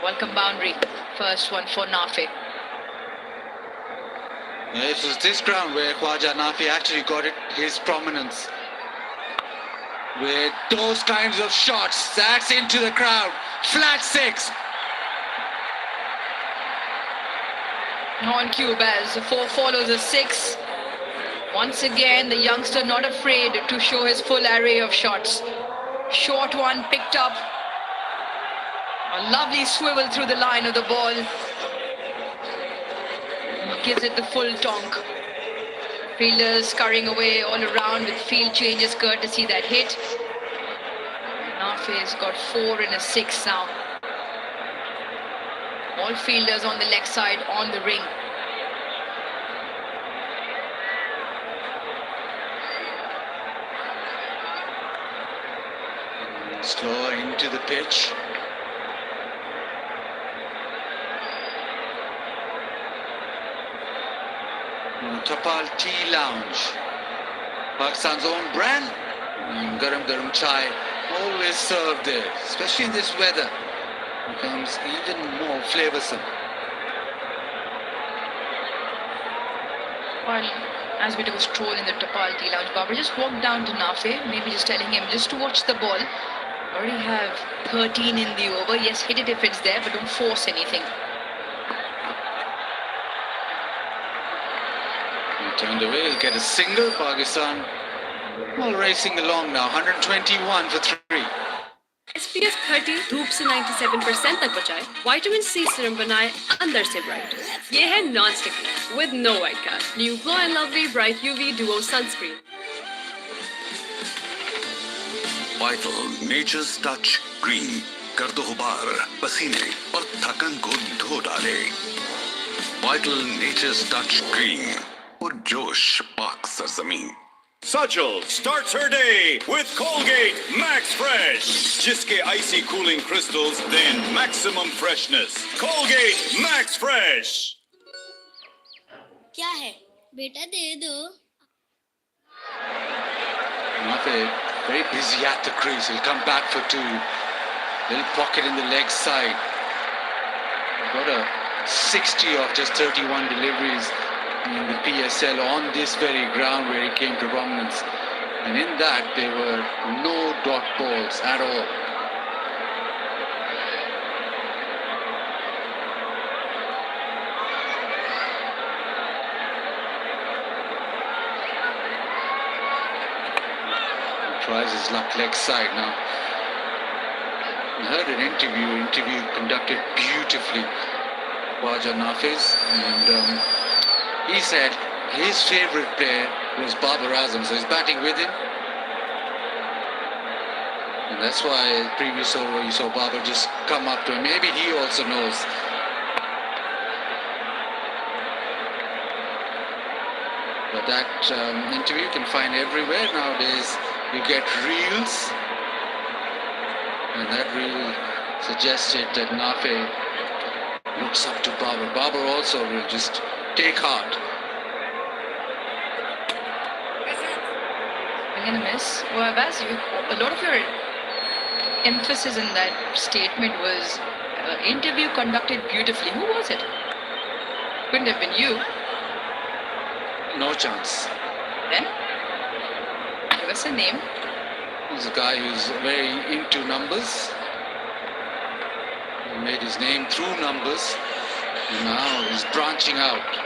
Welcome boundary. First one for Nafi. It was this ground where Khwaja Nafi actually got his prominence. With those kinds of shots, that's into the crowd. Flat six. On cue as 4 follows a 6. Once again, the youngster not afraid to show his full array of shots. Short one picked up. A lovely swivel through the line of the ball. gives it the full tonk. Fielders scurrying away all around with field changes courtesy that hit. Nafe's got 4 and a 6 now. All fielders on the leg side on the ring. Slower into the pitch. Tapal Tea Lounge, Pakistan's own brand. Garam garam chai, always served there, especially in this weather. Becomes even more flavoursome. Well, as we took a stroll in the Tapal Tea Lounge, Babar just walked down to Nafe, maybe just telling him just to watch the ball. Already have 13 in the over. Yes, hit it if it's there, but don't force anything. Turned away, he'll get a single. Pakistan all racing along now, 121 for 3. SPF 30 धूप से 97% तक बचाए, vitamin C serum बनाए अंदर से bright. ये है non sticky with no white cast. New Glow and Lovely Bright UV Duo Sunscreen. Vital Nature's Touch Green कर दो गुबार, पसीने और थकन को धो डाले। Vital Nature's Touch Green और जोश पाक सरजमीन। Sachal starts her day with Colgate Max Fresh. जिसके icy cooling crystals, then maximum freshness. Colgate Max Fresh. क्या है बेटा दे दो Nafe very busy at the crease. He'll come back for 2. Little pocket in the leg side. Got a 60 of just 31 deliveries in the PSL on this very ground where he came to prominence. And in that, there were no dot balls at all. He tries his luck leg side now. I heard an interview conducted beautifully, Khwaja Nafez, and he said his favorite player was Babar Azam, so he's batting with him. And that's why previous over you saw Babar just come up to him. Maybe he also knows. But that interview you can find everywhere nowadays. You get reels. And that reel suggested that Nafe looks up to Babar. Babar also will just take heart. I'm gonna miss. Well, Abbas, a lot of your emphasis in that statement was interview conducted beautifully. Who was it? Couldn't have been you. No chance. Then? Give us a name. He's a guy who's very into numbers. He made his name through numbers. And now he's branching out.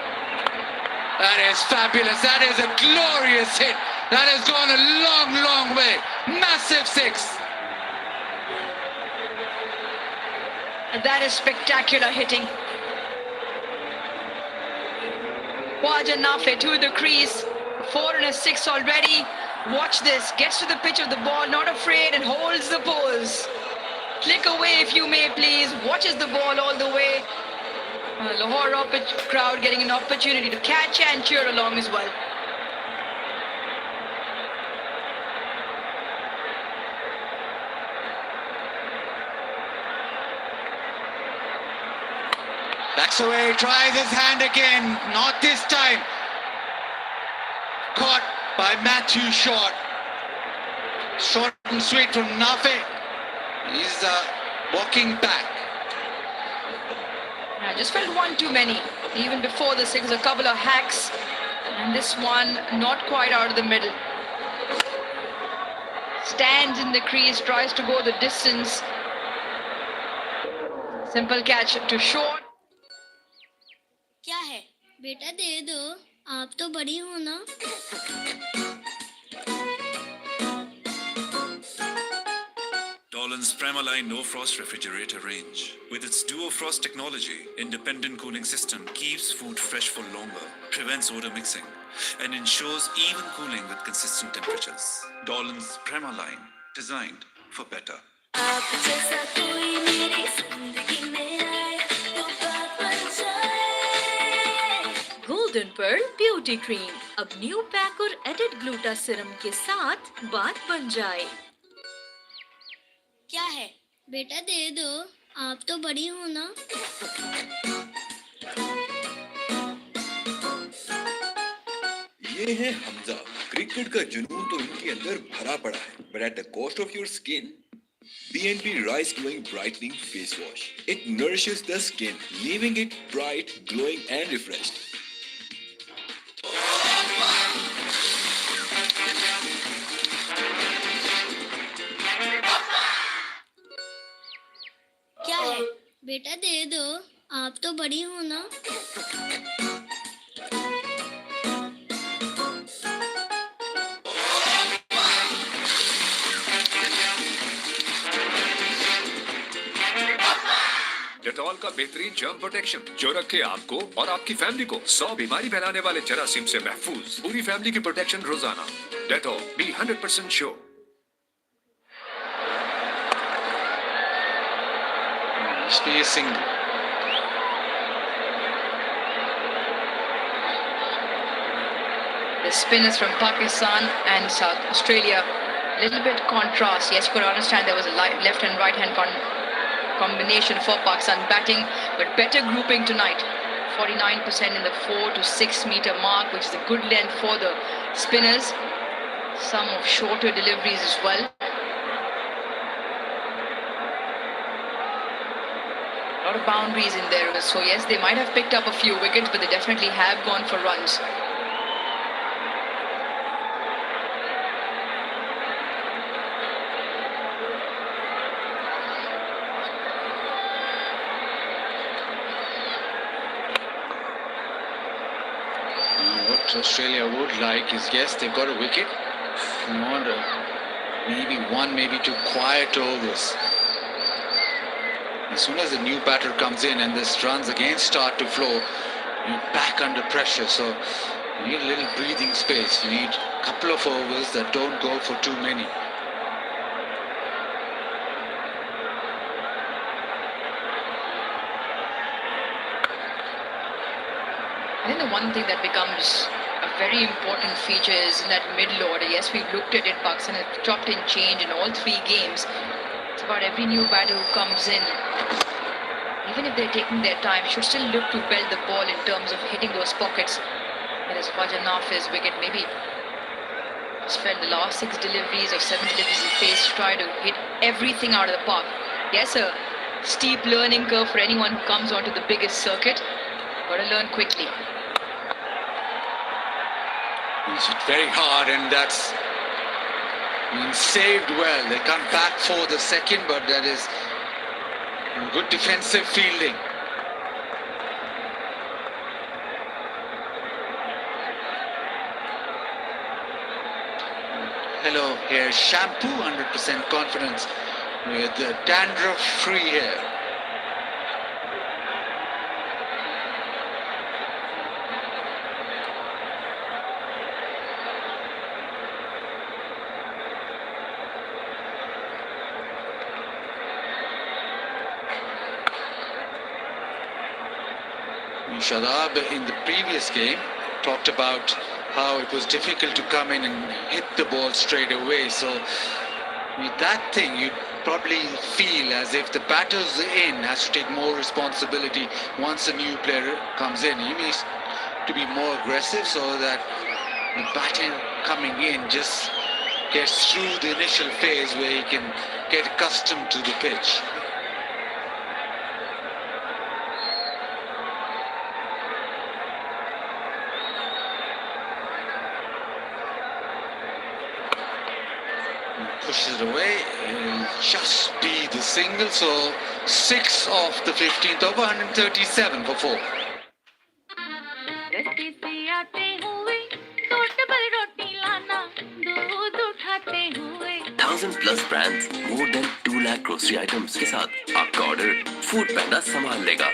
That is fabulous. That is a glorious hit. That has gone a long, long way. Massive 6. That is spectacular hitting. Khwaja Nafe to the crease. 4 and a 6 already. Watch this. Gets to the pitch of the ball, not afraid, and holds the pose. Click away if you may, please. Watches the ball all the way. Lahore crowd getting an opportunity to catch and cheer along as well. Backs away, tries his hand again. Not this time. Caught by Matthew Short. Short and sweet from Nafe. He's walking back. I just felt one too many. Even before the 6, a couple of hacks. And this one not quite out of the middle. Stands in the crease, tries to go the distance. Simple catch to Short. क्या है बेटा दे दो आप तो बड़ी हो ना Dolan's Premaline No Frost refrigerator range. With its Duo Frost technology, independent cooling system keeps food fresh for longer, prevents odor mixing, and ensures even cooling with consistent temperatures. Dolan's Premaline, designed for better. Golden Perl beauty cream अब new pack और added gluta serum के साथ बात बन जाए। क्या है बेटा दे दो, आप तो बड़ी हो ना। ये है हमजा। क्रिकेट का जुनून तो इनके अंदर भरा पड़ा है, but at the cost of your skin. BNB Rice Glowing Brightening Face Wash. It nourishes the skin, leaving it bright, glowing and refreshed. क्या है बेटा दे दो, आप तो बड़ी हो ना। डेटॉल का बेहतरीन जर्म प्रोटेक्शन जो रखे आपको और आपकी फैमिली को 100 बीमारी फैलाने वाले जरासीम से महफूज। पूरी फैमिली की प्रोटेक्शन रोजाना। Dettol, be 100% sure. Must be a single. The spinners from Pakistan and South Australia, little bit contrast. Yes, you could understand there was a left and right hand combination for Pakistan batting, but better grouping tonight. 49% in the 4 to 6 meter mark, which is a good length for the spinners. Some of shorter deliveries as well. A lot of boundaries in there. So yes, they might have picked up a few wickets, but they definitely have gone for runs. What Australia would like is, yes, they've got a wicket. They want maybe one, maybe two quiet overs. As soon as the new batter comes in and this runs again start to flow, you're back under pressure. So you need a little breathing space. You need a couple of overs that don't go for too many. I think the one thing that becomes a very important feature is in that middle order. Yes, we've looked at it. Pakistan has chopped and changed in all 3 games. It's about every new batter who comes in, even if they're taking their time, should still look to belt the ball in terms of hitting those pockets. Whereas Fajr Nafiz's wicket, maybe just felt the last 6 deliveries or 7 deliveries he faced, try to hit everything out of the park. Yes, a steep learning curve for anyone who comes onto the biggest circuit. Got to learn quickly. He's hit very hard, and that's been saved well. They come back for the second, but that is good defensive fielding. Hello here, shampoo, 100% confidence with the dandruff free hair. Shadab in the previous game talked about how it was difficult to come in and hit the ball straight away. So with that thing, you probably feel as if the batter's in has to take more responsibility once a new player comes in. He needs to be more aggressive so that the batter coming in just gets through the initial phase where he can get accustomed to the pitch. Pushes it away, it'll just be the single, so 6 off the 15th over, 137 for 4. Plus brands, more than 2 lakh grocery items के साथ आपका order food पैंडा संभाल लेगा।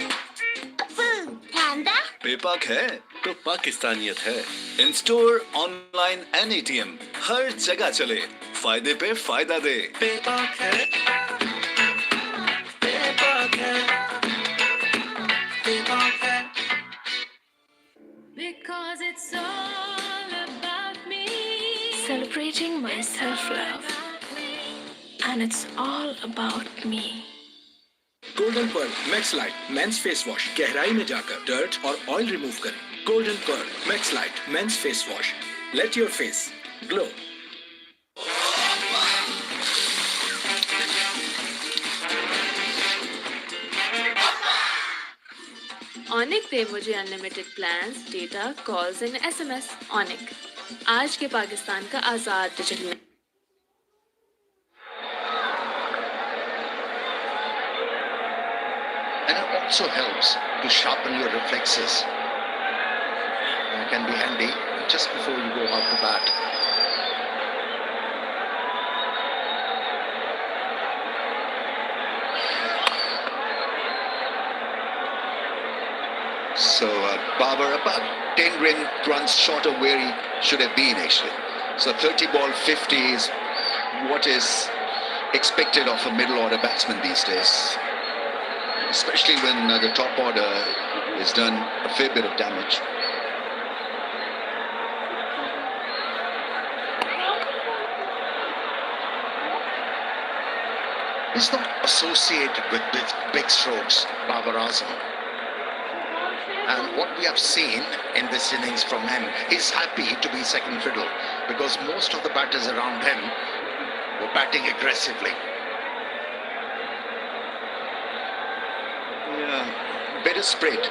पेपाक है तो पाकिस्तानियत है। In store, online and ATM, हर जगह चले, फायदे पे फायदा दे। पेपाक है, पेपाक है, पेपाक है। Because it's all about me. Celebrating my self-love. And it's all about me. Golden Perl max light men's face wash गहराई में जाकर डर्ट और ऑयल रिमूव करें। Golden pearl max light men's face wash, let your face glow. Onic दे मुझे unlimited plans, data, calls and SMS। Onic, आज के पाकिस्तान का आजाद digital. And it also helps to sharpen your reflexes. It can be handy just before you go out to bat. So Babar about 10 runs short of where he should have been actually. So 30 ball 50 is what is expected of a middle order batsman these days, especially when the top order has done a fair bit of damage. He's not associated with big strokes, Babar Azam. And what we have seen in this innings from him, he's happy to be second fiddle because most of the batters around him were batting aggressively. Yeah, better spread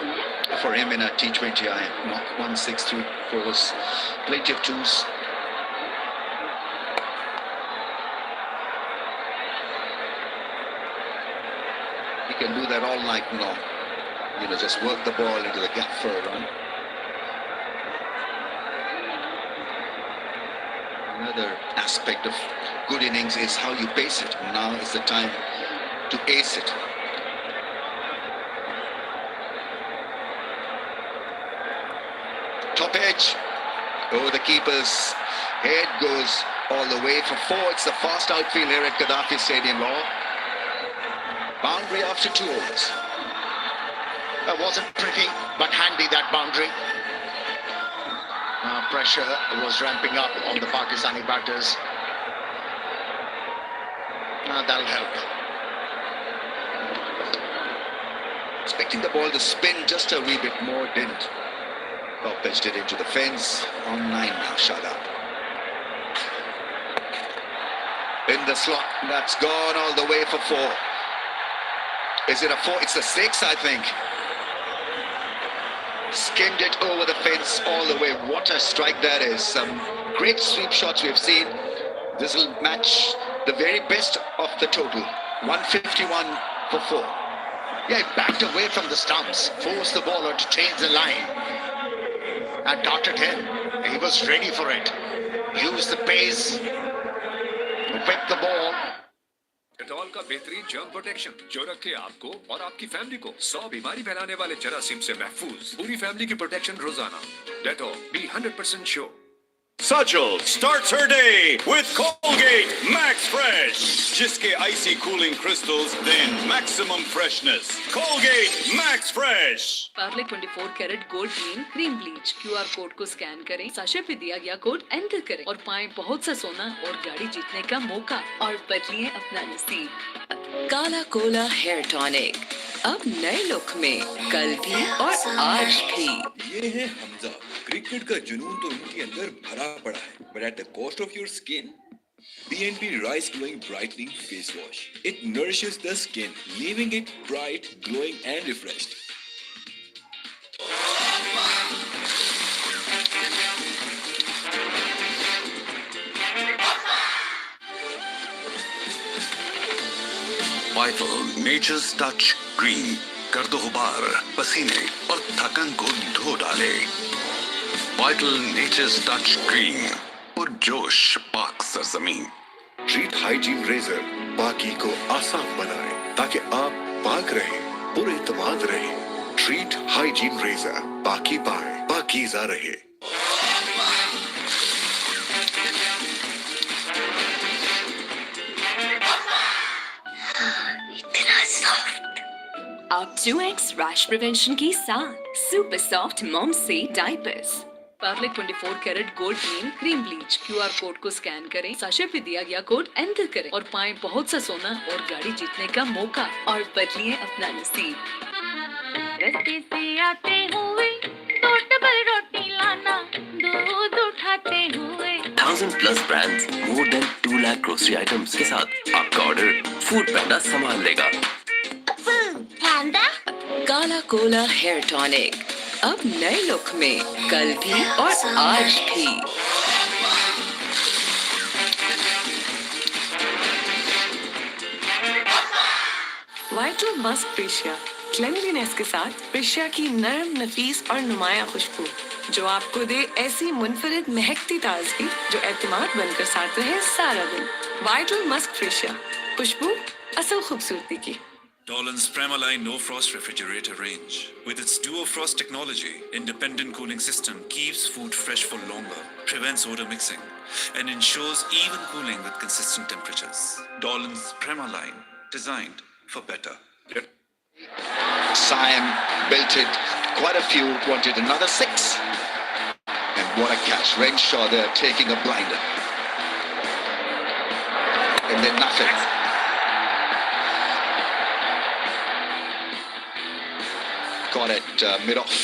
for him in a T20. Not 1, 6, 3, 4s, plenty of 2s. He can do that all night long. You know, just work the ball into the gap for a run. Another aspect of good innings is how you pace it. Now is the time to ace it. Top edge. Oh, the keeper's head goes all the way for 4. It's the fast outfield here at Gaddafi Stadium, Law. Boundary after 2 overs. That wasn't pretty, but handy, that boundary. Pressure was ramping up on the Pakistani batters. That'll help. Expecting the ball to spin just a wee bit more, didn't. Top pitched it into the fence. On 9 now, shut up. In the slot, that's gone all the way for 4. Is it a 4? It's a 6, I think. Skimmed it over the fence all the way. What a strike that is. Some great sweep shots we've seen. This will match the very best of the total. 151 for 4. Yeah, he backed away from the stumps, forced the bowler to change the line, and darted in. He was ready for it. Used the pace, whipped the ball. Dettol का बेहतरीन germ protection जो रखे आपको और आपकी family को 100 बीमारी फैलाने वाले जरासीम से महफूज। पूरी फैमिली की प्रोटेक्शन रोजाना। Dettol, be 100% sure. Sajal starts her day with Colgate Max Fresh. जिसके icy cooling crystals then maximum freshness. Colgate Max Fresh. Parley 24 carat gold clean cream bleach. QR code को स्कैन करें, sachet पे दिया गया code enter करें और पाएं बहुत सा सोना और गाड़ी जीतने का मौका और बदलिए अपना नसीब। काला कोला हेयर टॉनिक अब नए लुक में, कल भी और आज भी। ये है हमजा। क्रिकेट का जुनून तो इनके अंदर भरा पड़ा है, but at the cost of your skin. BNB Rice Glowing Brightening Face Wash. It nourishes the skin, leaving it bright, glowing and refreshed. Vital Nature's Touch Green कर दो गुबार, पसीने और थकन को धो डाले। Vital Nature's Touch Green और जोश पाक सरजमीन। ट्रीट हाइजीन रेजर बाकी को आसान बनाए ताकि आप पाक रहे, पुरएतमाद रहे। ट्रीट हाइजीन रेजर बाकी पाए, पाकीज़ा रहे। अब 2x रैश प्रिवेंशन के साथ सुपर सॉफ्ट मॉम से diapers. Parley 24 carat gold clean cream bleach QR code को स्कैन करें, साशे पे दिया गया कोड एंटर करें और पाएं बहुत सा सोना और गाड़ी जीतने का मौका और बदलिए अपना नसीब। रस्ते से आते हुए दो डबल रोटी लाना, दूध उठाते हुए 1000+ brands, more than 2 lakh grocery items के साथ आपका ऑर्डर फूड पैंडा संभाल लेगा। काला कोला हेयर टॉनिक अब नए लुक में, कल भी और आज भी। वाइटल मस्क प्रेशिया क्लेanलीनेस के साथ प्रेशिया की नरम, नफीस और नुमाया खुशबू जो आपको दे ऐसी मुनफरिद महकती ताजगी जो एतमाद बनकर साथ रहे सारा दिन। वाइटल मस्क प्रेशिया, खुशबू असल खूबसूरती की। Dolan's Premaline No Frost Refrigerator range, with its Duo Frost technology, independent cooling system keeps food fresh for longer, prevents odor mixing, and ensures even cooling with consistent temperatures. Dolan's Premaline, designed for better. Siam belted quite a few, wanted another 6. And what a catch. Renshaw there taking a blinder. And then nothing. Got it mid-off.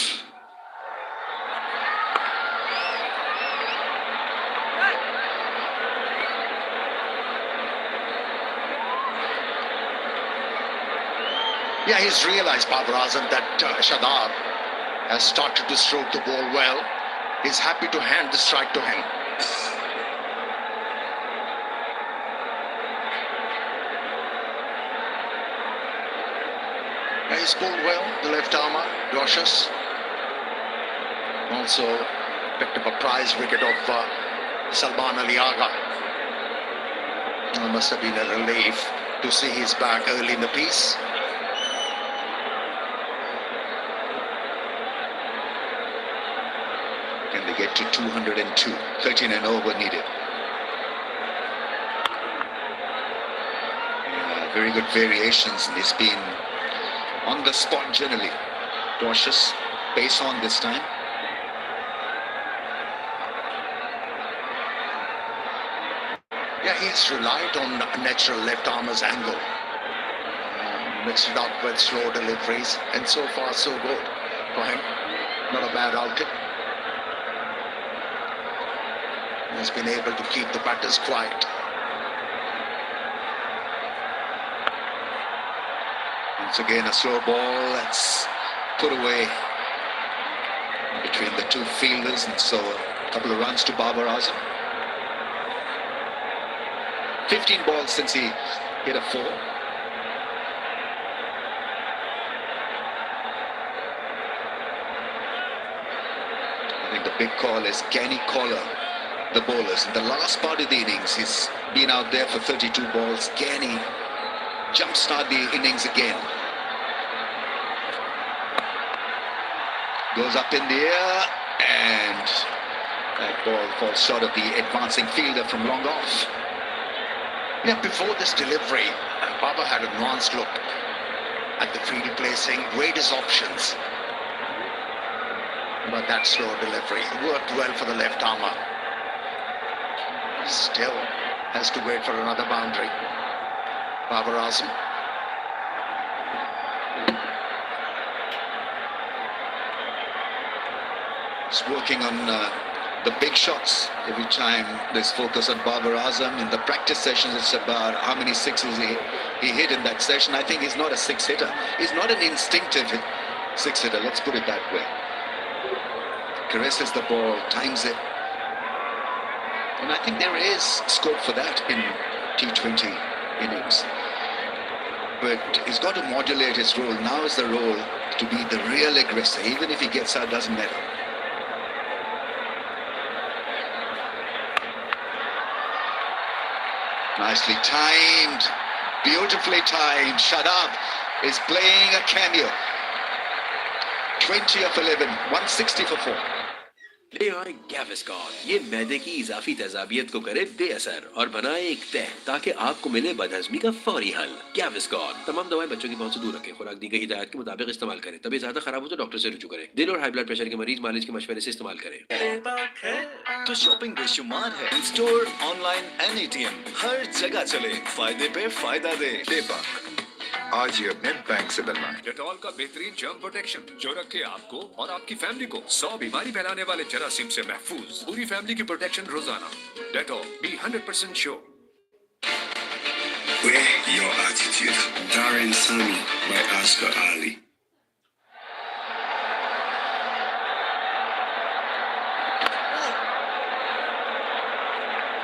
Yeah, he's realized, Babar Azam, that Shadab has started to stroke the ball well. He's happy to hand the strike to him. Yeah, he's bowled well, the left armour, Rochus. Also picked up a prize wicket of Salman Ali Agha. It must have been a relief to see he's back early in the piece. Can they get to 202? 13 and over needed. Yeah, very good variations, and he's been on the spot generally. Cautious, pace on this time. Yeah, he's relied on natural left armer's angle. Mixed it up with slow deliveries, and so far so good for him. Not a bad outing. He's been able to keep the batters quiet. Once again, a slow ball that's put away between the two fielders, and so a couple of runs to Babar Azam. 15 balls since he hit a 4. I think the big call is Gani Collar, the bowlers. In the last part of the innings, he's been out there for 32 balls. Gani jumpstart the innings again. Goes up in the air, and that ball falls short of the advancing fielder from long off. Yeah, before this delivery, Baba had a nuanced look at the field placing, weighed his options. But that slow delivery worked well for the left armour. Still has to wait for another boundary. Babar Azam. He's working on the big shots. Every time there's focus on Babar Azam. In the practice sessions, it's about how many sixes he hit in that session. I think he's not a six hitter. He's not an instinctive six hitter, let's put it that way. Caresses the ball, times it. And I think there is scope for that in T20 innings. But he's got to modulate his role. Now is the role to be the real aggressor. Even if he gets out, doesn't matter. Nicely timed, beautifully timed. Shadab is playing a cameo. 20 of 11, 160 for 4. ले आए गैविस्कॉन। ये मैदे की इजाफी तेजाबियत को करे बेअसर और बनाए एक तह ताकि आपको मिले बदहजमी का फौरी हल। गैविस्कॉन। तमाम दवाएं बच्चों की पहुंच से दूर रखें। खुराक दी गई हिदायत के मुताबिक इस्तेमाल करें। तबीयत ज्यादा खराब हो तो डॉक्टर से रुजू करें। दिल और हाई ब्लड प्रेशर के मरीज मालिश के मशवरे से इस्तेमाल करें। तो शॉपिंग बेशुमार है, in store, online and ATM, हर जगह चले, फायदे पे फायदा दे। आज ही अपने बैंक से डलवाएं। डेटॉल का बेहतरीन जर्म प्रोटेक्शन जो रखे आपको और आपकी फैमिली को 100 बीमारी फैलाने वाले जरासीम से महफूज। पूरी फैमिली की प्रोटेक्शन रोजाना। Dettol, be 100% sure. Wear your attitude. Darren Sami by Oscar Ali.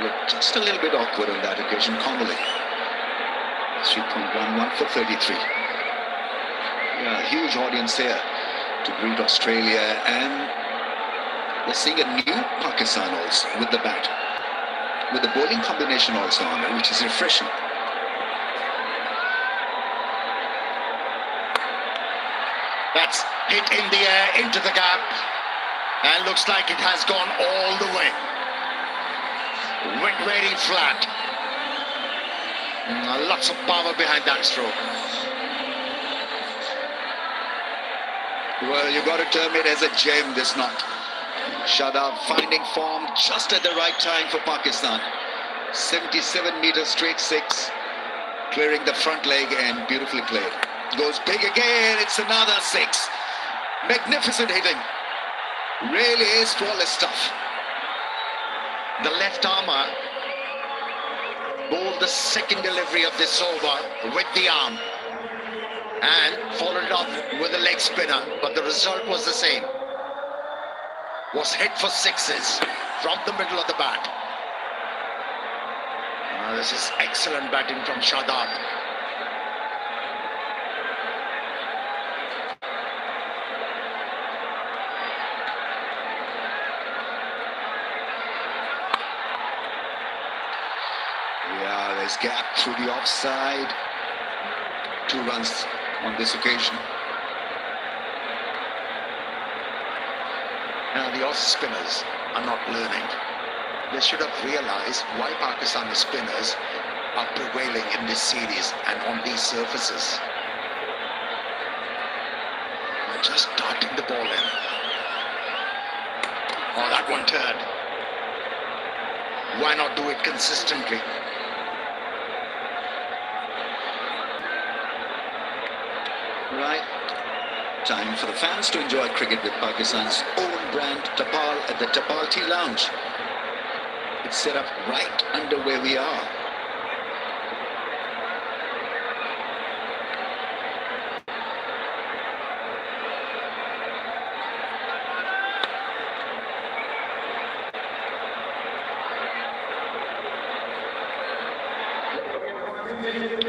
Look, just a little bit awkward on that occasion. Connolly. 3.11 for 33. Yeah, huge audience here to greet Australia, and we're seeing a new Pakistan also with the bat, with the bowling combination also on it, which is refreshing. That's hit in the air into the gap, and looks like it has gone all the way. Went very flat. Lots of power behind that stroke. Well, you got to term it as a gem, this knot. Shadab finding form just at the right time for Pakistan. 77 meters straight six, clearing the front leg and beautifully played. Goes big again, it's another six. Magnificent hitting. Really is flawless stuff. The left armer bowled the second delivery of this over with the arm and followed it up with a leg spinner, but the result was the same. Was hit for sixes from the middle of the bat. This is excellent batting from Shadab. Yeah, there's gap through the offside. 2 runs on this occasion. Now the Aussie spinners are not learning. They should have realized why Pakistani spinners are prevailing in this series and on these surfaces. They're just darting the ball in. Oh, that one turned. Why not do it consistently? Right. Time for the fans to enjoy cricket with Pakistan's own brand Tapal at the Tapal Tea Lounge. It's set up right under where we are.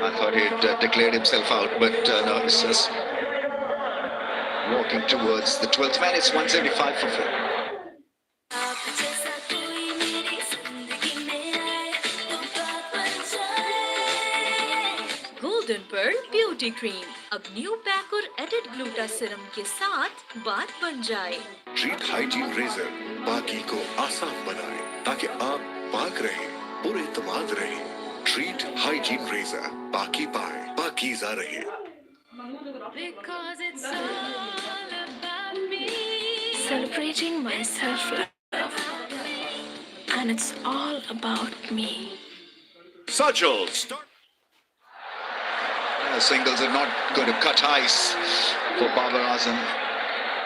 I thought he'd declared himself out, but no, it's just walking towards the 12th man. It's 175 for 4. Golden Perl beauty cream अब new pack और added gluta serum के साथ बात बन जाए। Treat hygiene razor बाकी को आसान बनाए ताकि आप पाक रहे, पुरएतमाद रहे। ट्रीट हाइजीन रेजर बाकी पाए, पाकीज़ा रहे। Because it's all about me. Celebrating my self-love, and it's all about me. Sajal, Singles are not going to cut ice for Babar Azam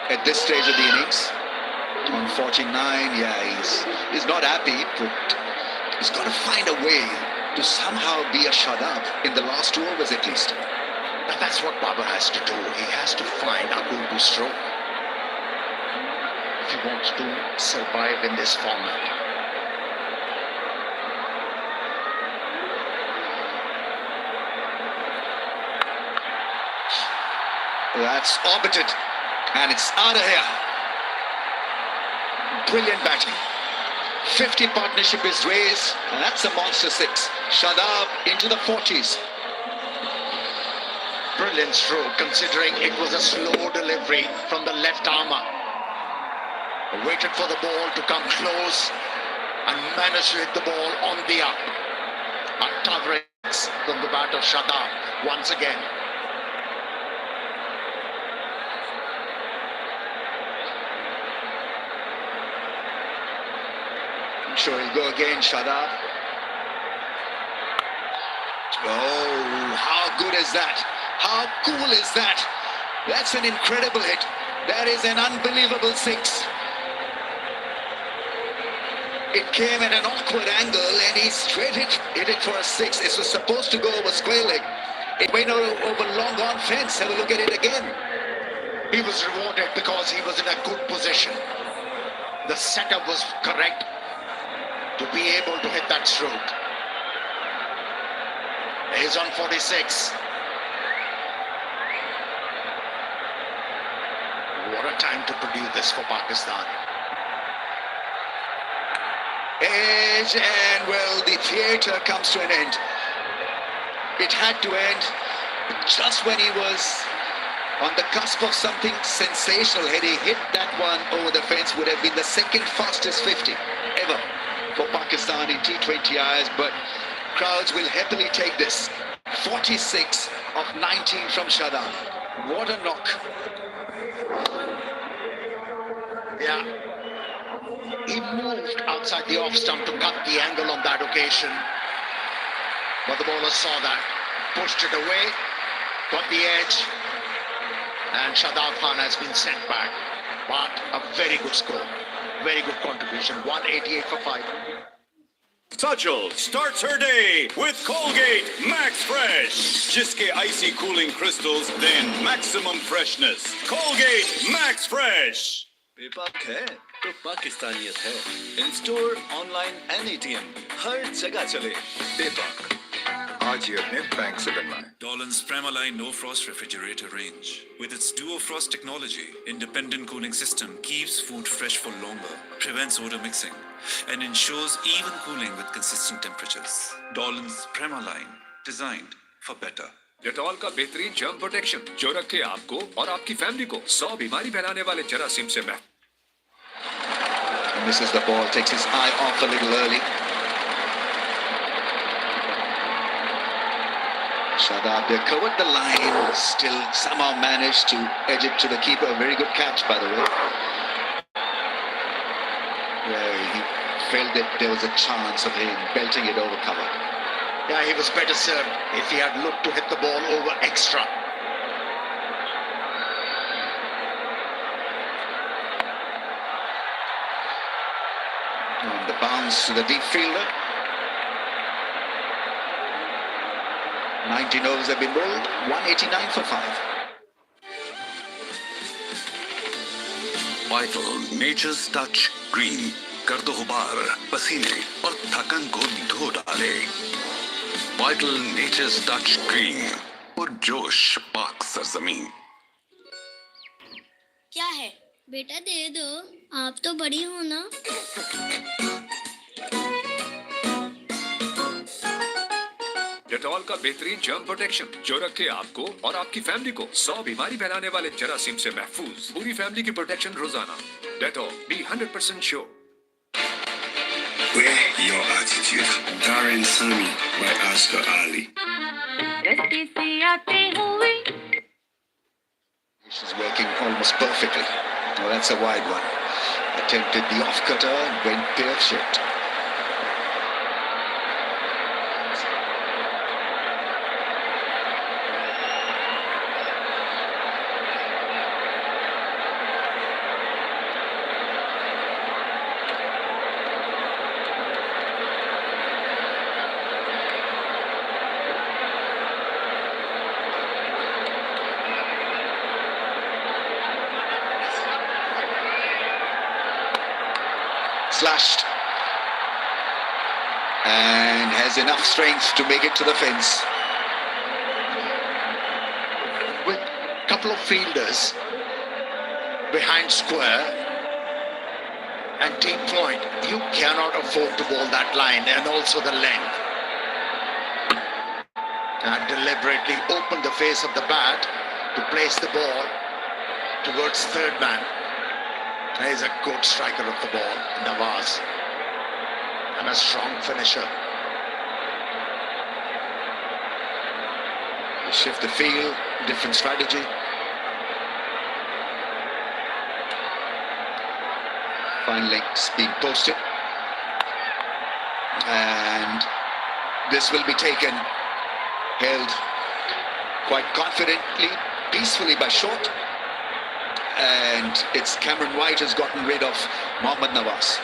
at this stage of the innings. On 49, yeah, he's not happy, but he's got to find a way to somehow be a Shadab in the last 2 overs at least. But that's what Babar has to do. He has to find a good stroke if he wants to survive in this format. That's orbited, and it's out of here. Brilliant batting 50 partnership is raised, and that's a monster 6. Shadab into the 40s. Brilliant stroke, considering it was a slow delivery from the left armour. Waited for the ball to come close and managed to hit the ball on the up. A coverage from the bat of Shadab once again. I'm sure he'll go again, Shadab. Oh, how good is that? How cool is that? That's an incredible hit. That is an unbelievable 6. It came at an awkward angle and he straight hit it for a 6. It was supposed to go over square leg. It went over long on fence. Have a look at it again. He was rewarded because he was in a good position. The setup was correct to be able to hit that stroke. He's on 46. What a time to produce this for Pakistan. Edge, and well, the theatre comes to an end. It had to end just when he was on the cusp of something sensational. Had he hit that one over the fence, would have been the second fastest 50 ever for Pakistan in T20 eyes, but crowds will happily take this. 46 of 19 from Shadab. What a knock. Yeah. He moved outside the off stump to cut the angle on that occasion. But the bowler saw that, pushed it away, got the edge, and Shadab Khan has been sent back. But a very good score. Very good contribution. 188 for 5. Sajal starts her day with Colgate Max Fresh. जिसके icy cooling crystals then maximum freshness. Colgate Max Fresh. बेबाक है तो पाकिस्तानियत है। In store, online and ATM हर जगह चले। बेबाक आज ही अपने बैंक से बनवाएं। Dolan's Premaline No Frost Refrigerator range. With its Duo Frost technology, independent cooling system keeps food fresh for longer, prevents odor mixing, and ensures even cooling with consistent temperatures. Dolan's Premaline, designed for better. Dettol का बेहतरीन germ protection जो रखे आपको और आपकी family को 100 बीमारी फैलाने वाले जरासीम से महफूज। Misses the ball, takes his eye off a little early. Shadab, they covered the line, still somehow managed to edge it to the keeper. A very good catch, by the way. Where he felt that there was a chance of him belting it over cover. Yeah, he was better served if he had looked to hit the ball over extra. And the bounce to the deep fielder. 19 overs have been bowled, 189 for 5. Vital Nature's Touch Green. कर दो गुबार, पसीने और थकन को धो डाले। Vital Nature's Touch Green. और जोश पाक सरजमीन। क्या है बेटा दे दो आप तो बड़ी हो ना डेटॉल का बेहतरीन जर्म प्रोटेक्शन जो रखे आपको और आपकी फैमिली को 100 बीमारी फैलाने वाले जरासीम से महफूज। पूरी फैमिली की प्रोटेक्शन रोजाना। Dettol, be 100% sure. Wear your attitude. Darren Sami by Oscar Ali. रस्ते से आते हुए She's working almost perfectly. Oh, that's a wide one. Attempted the off cutter and went pear-shaped. Slashed and has enough strength to make it to the fence. With a couple of fielders behind square, and deep point. You cannot afford to bowl that line, and also the length. And deliberately open the face of the bat to place the ball towards third man. He's a good striker of the ball, Nawaz, and a strong finisher. You shift the field, different strategy. Finally, speed posted. And this will be taken, held quite confidently, peacefully by short. And it's Cameron White has gotten rid of Mohammad Nawaz.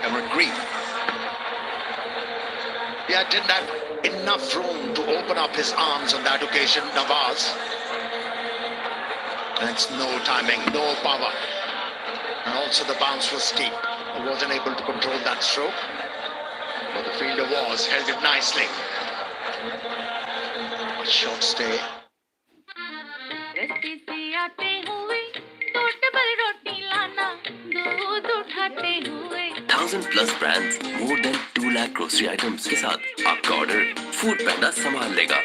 Cameron Green. Yeah, didn't have enough room to open up his arms on that occasion, Nawaz. And it's no timing, no power. And also the bounce was steep. He wasn't able to control that stroke. But the fielder held it nicely. A short stay. रस्ते से आते हुए तो double रोटी लाना दूध उठाते हुए 1000+ brands, more than 2 lakh grocery items के साथ आपका ऑर्डर फूड पैंडा संभाल लेगा।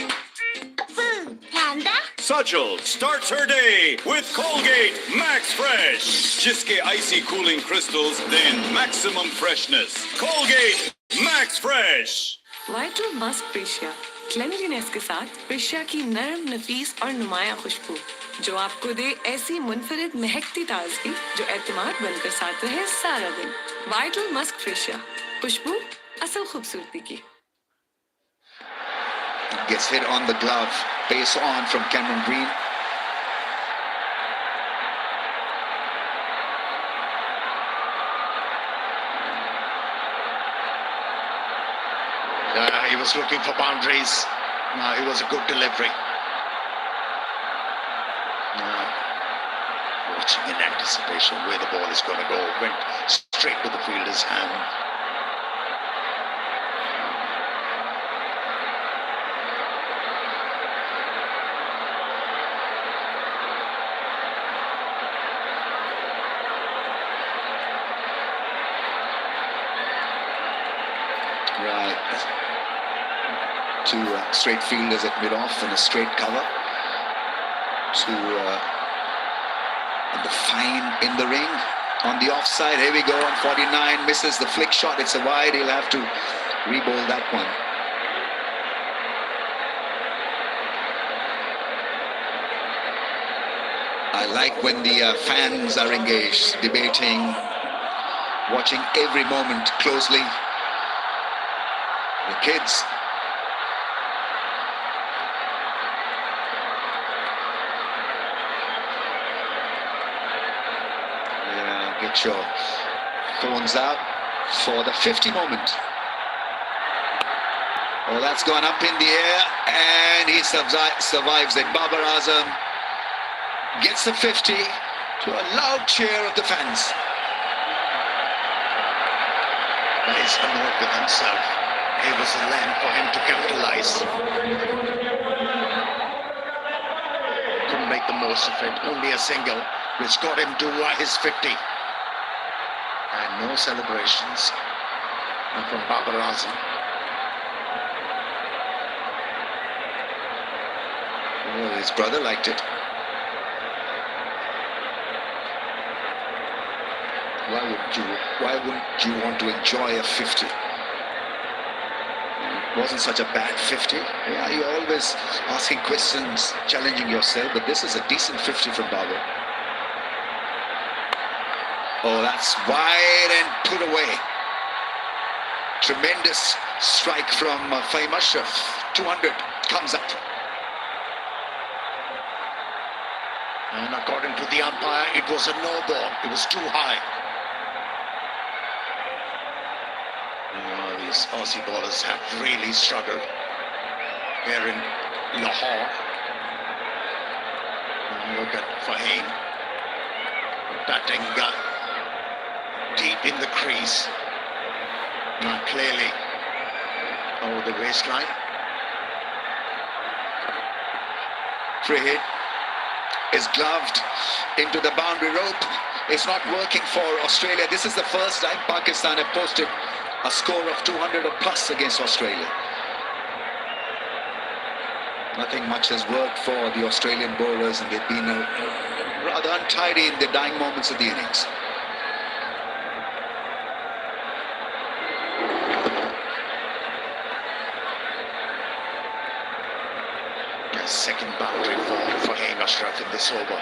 Sajal starts her day with Colgate Max Fresh. जिसके icy cooling crystals, then maximum freshness. Colgate Max Fresh. Vital musk freesia cleanliness के साथ प्रेशिया की नरम, नफीस और नुमाया खुशबू जो आपको दे ऐसी मुनफरिद महकती ताजगी जो एतमाद बनकर साथ रहे सारा दिन। वाइटल मस्क प्रेशिया, खुशबू असल खूबसूरती की। Gets hit on the glove. Pace on from Cameron Green. He was looking for boundaries. It was a good delivery. Watching in anticipation where the ball is going to go. Went straight to the fielder's hand. Right. Two straight fielders at mid-off and a straight cover. And the fine in the ring on the offside. Here we go on 49. Misses the flick shot. It's a wide. He'll have to re-bowl that one. I like when the fans are engaged, debating, watching every moment closely. The kids. Yeah, get your phones out for the 50 moment. Oh, that's gone up in the air and he survives it. Babar Azam gets the 50 to a loud cheer of the fans. He's annoyed with himself. It was a land for him to capitalize. Couldn't make the most of it. Only a single, which got him to his 50. And no celebrations from Babar Azam. Oh, his brother liked it. Why wouldn't you want to enjoy a 50? It wasn't such a bad 50. Yeah, you're always asking questions, challenging yourself, but this is a decent 50 from Babar. Oh, that's wide and put away. Tremendous strike from Fahim Ashraf. 200 comes up. And according to the umpire, it was a no ball. It was too high. These Aussie bowlers have really struggled here in Lahore. Look at Fahim batting deep in the crease. Now clearly over the waistline. Free hit is gloved into the boundary rope. It's not working for Australia. This is the first time Pakistan have posted a score of 200 or plus against Australia. Nothing much has worked for the Australian bowlers, and they've been rather untidy in the dying moments of the innings. A second boundary for Hain Ashraf in this over.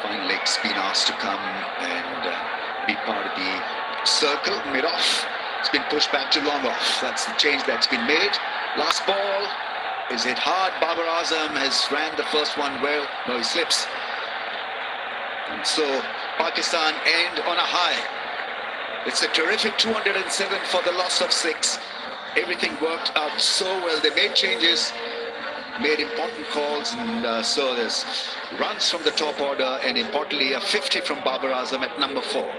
Fine leg spin asked to come and be part of the circle. Mid-off. It's been pushed back to long off. That's the change that's been made. Last ball. Is it hard? Babar Azam has ran the first one well. No, he slips. And so Pakistan end on a high. It's a terrific 207 for the loss of 6. Everything worked out so well. They made changes, made important calls, and so there's runs from the top order, and importantly a 50 from Babar Azam at number 4.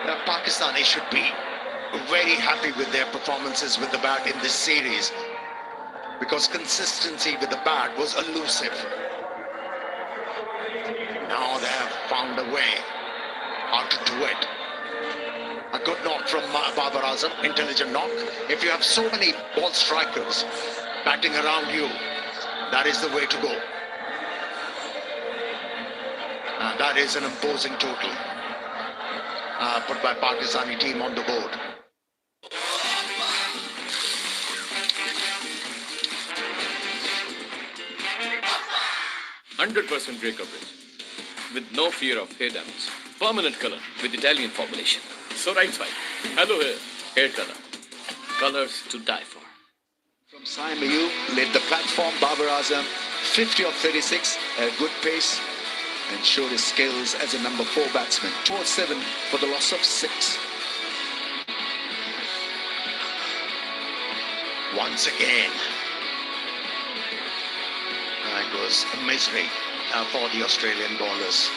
Now, Pakistani should be very happy with their performances with the bat in this series, because consistency with the bat was elusive. Now they have found a way how to do it. A good knock from Babar Azam, intelligent knock. If you have so many ball strikers batting around you, that is the way to go. That is an imposing total put by Pakistani team on the board. %100% break coverage with no fear of hair damage. Permanent color with Italian formulation. So right side, hello hair color. Colors to die for. From Saim Ayub led the platform. Babar Azam 50 of 36 at good pace and showed his skills as a number 4 batsman. 207 for the loss of 6. Once again, it was a misery for the Australian bowlers.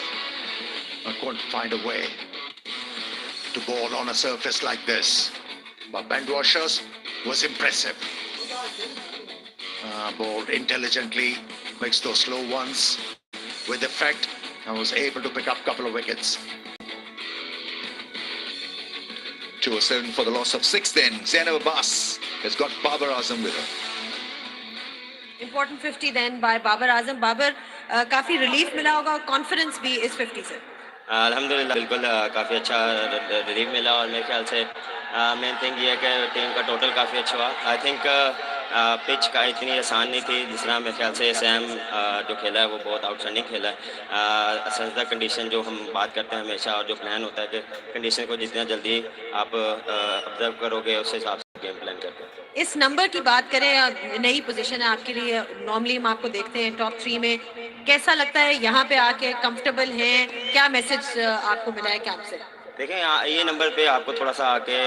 I couldn't find a way to bowl on a surface like this. But Bendwashers was impressive. Bowled intelligently, makes those slow ones with effect, and was able to pick up a couple of wickets. 207 for the loss of 6 then. Zainab Abbas has got Babar Azam with her. Important 50 then by Babar Azam. Babar, काफी relief मिला होगा और confidence भी इस 50 से. अल्हम्दुलिल्लाह बिल्कुल काफ़ी अच्छा रिलीफ मिला और मेरे ख्याल से मेन थिंग ये है कि टीम का टोटल काफ़ी अच्छा हुआ. आई थिंक पिच का इतनी आसान नहीं थी जिस तरह मेरे ख्याल से सैम जो खेला है वो बहुत आउटस्टैंडिंग खेला है. संसदा कंडीशन जो हम बात करते हैं हमेशा और जो प्लान होता है कि कंडीशन को जितना जल्दी आप ऑब्जर्व करोगे उस हिसाब से गेम प्लान करते हैं. इस नंबर की बात करें, नई पोजीशन है आपके लिए. नॉर्मली हम आपको देखते हैं टॉप 3 में. कैसा लगता है यहाँ पे आके? कंफर्टेबल हैं? क्या मैसेज आपको मिला है कैंप से? देखें ये नंबर पे आपको थोड़ा सा आके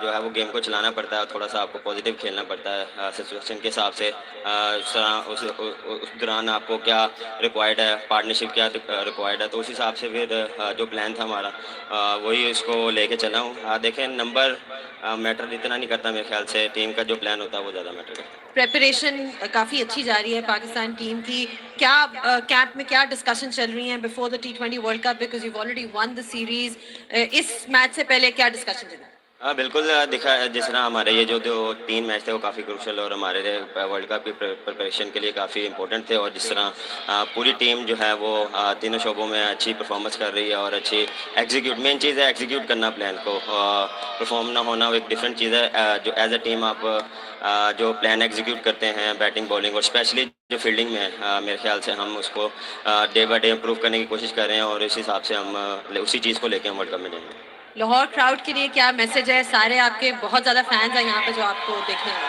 जो है वो गेम को चलाना पड़ता है. थोड़ा सा आपको पॉजिटिव खेलना पड़ता है सिचुएशन के हिसाब से. उस दौरान आपको क्या रिक्वायर्ड है, पार्टनरशिप क्या रिक्वायर्ड है, तो उस हिसाब से फिर जो प्लान था हमारा वही उसको लेके चला हूँ. देखें नंबर मैटर इतना नहीं करता मेरे ख्याल से. टीम का जो प्लान होता है वो ज़्यादा मैटर करता है. प्रेपरेशन काफ़ी अच्छी जा रही है पाकिस्तान टीम की. क्या कैंप में क्या डिस्कशन चल रही हैं before the T20 world cup, because you already one the series. इस मैच से पहले क्या डिस्कशन चल रहा है? बिल्कुल दिखा जिस तरह हमारे ये जो 3 मैच थे वो काफ़ी क्रूशल और हमारे वर्ल्ड कप की प्रिपरेशन के लिए काफ़ी इंपॉर्टेंट थे. और जिस तरह पूरी टीम जो है वो तीनों शोबों में अच्छी परफॉर्मेंस कर रही है और अच्छी एग्जीक्यूट, मेन चीज़ है एग्जीक्यूट करना प्लान को. परफॉर्म ना होना एक डिफरेंट चीज़ है. जो एज अ टीम आप जो प्लान एग्जीक्यूट करते हैं बैटिंग बॉलिंग और स्पेशली जो फील्डिंग में मेरे ख्याल से हम उसको डे बाय डे इम्प्रूव करने की कोशिश कर रहे हैं और इस हिसाब से हम उसी चीज़ को लेकर हम वर्ल्ड कप में जाएंगे. लाहौर क्राउड के लिए क्या मैसेज है? सारे आपके बहुत ज़्यादा फैंस हैं यहाँ पे जो आपको देखने हैं.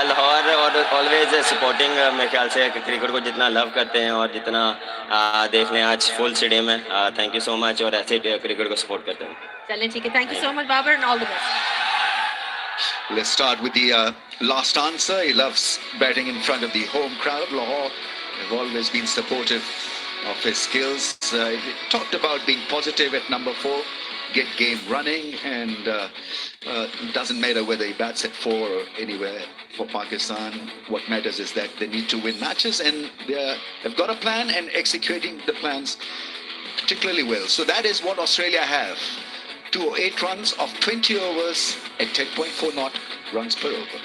लाहौर और ऑलवेज सपोर्टिंग मेरे ख्याल से क्रिकेट को जितना लव करते हैं और जितना देख लें आज फुल स्टेडियम है. थैंक यू सो मच और ऐसे क्रिकेट को सपोर्ट करते हैं. चलें ठीक है. Thank you so much Babar and all the best. Let's start with the last answer. He loves batting in front of the home crowd. Lahore have always been supportive of his skills. He talked about being positive at number 4, get game running, and doesn't matter whether he bats at 4 or anywhere for Pakistan. What matters is that they need to win matches, and they've got a plan and executing the plans particularly well. So that is what Australia have. 208 runs of 20 overs at 10.4 knot runs per over.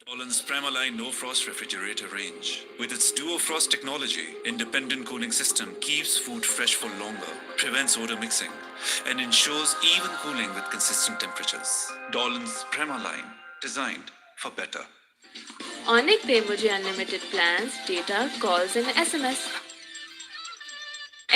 Dolan's Premaline No Frost refrigerator range. With its Duo Frost technology, independent cooling system keeps food fresh for longer, prevents odor mixing, and ensures even cooling with consistent temperatures. Dolan's Premaline, designed for better. Onic पे मुझे unlimited plans, data, calls and SMS.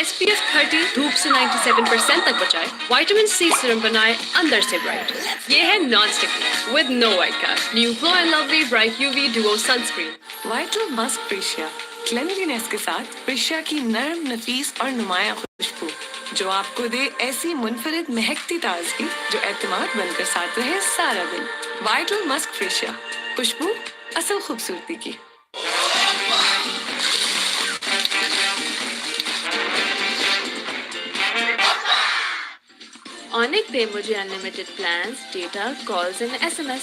SPF 30 धूप से 97% तक बचाए, vitamin C serum बनाए अंदर से bright. ये है non sticky with no white cast. New Glow and Lovely Bright UV Duo Sunscreen. Vital musk freesia cleanliness के साथ प्रेशिया की नरम, नफीस और नुमाया खुशबू जो आपको दे ऐसी मुनफरिद महकती ताजगी जो एतमाद बनकर साथ रहे सारा दिन. वाइटल मस्क प्रेशिया, खुशबू असल खूबसूरती की. Onic पे मुझे unlimited plans, data, calls and SMS.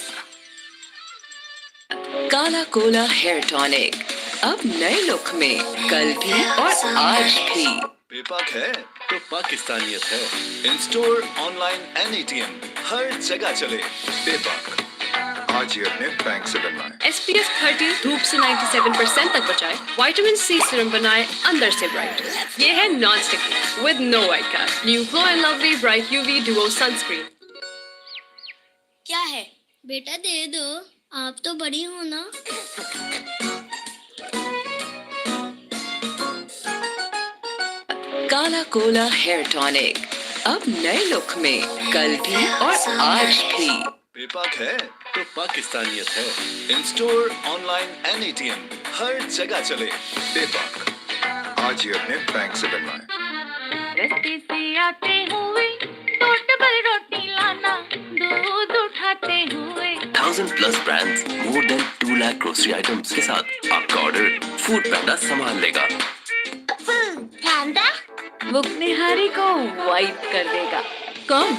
काला कोला हेयर टॉनिक अब नए लुक में, कल भी और आज भी. बेपाक है तो पाकिस्तानियत है. In store, online and ATM हर जगह चले. बेपाक. आज ही अपने बैंक से बनवाएं. SPF 30 धूप से 97% तक बचाए, विटामिन सी सीरम बनाए अंदर से ब्राइट. ये है non sticky with no white cast. New Glow and Lovely Bright UV Duo Sunscreen. क्या है बेटा, दे दो, आप तो बड़ी हो ना. काला कोला हेयर टॉनिक अब नए लुक में, कल भी और आज भी. बेपाक है तो पाकिस्तानियत है. In store, online and ATM हर जगह चले. बेपाक. आज ही अपने बैंक से बनवाएं. रस्ते से आते हुए दो डबल रोटी लाना, दूध उठाते हुए. 1000+ brands, more than 2 lakh grocery items के साथ आपका ऑर्डर फूड पैंडा संभाल लेगा. वो निहारी को वाइप कर देगा. कौन?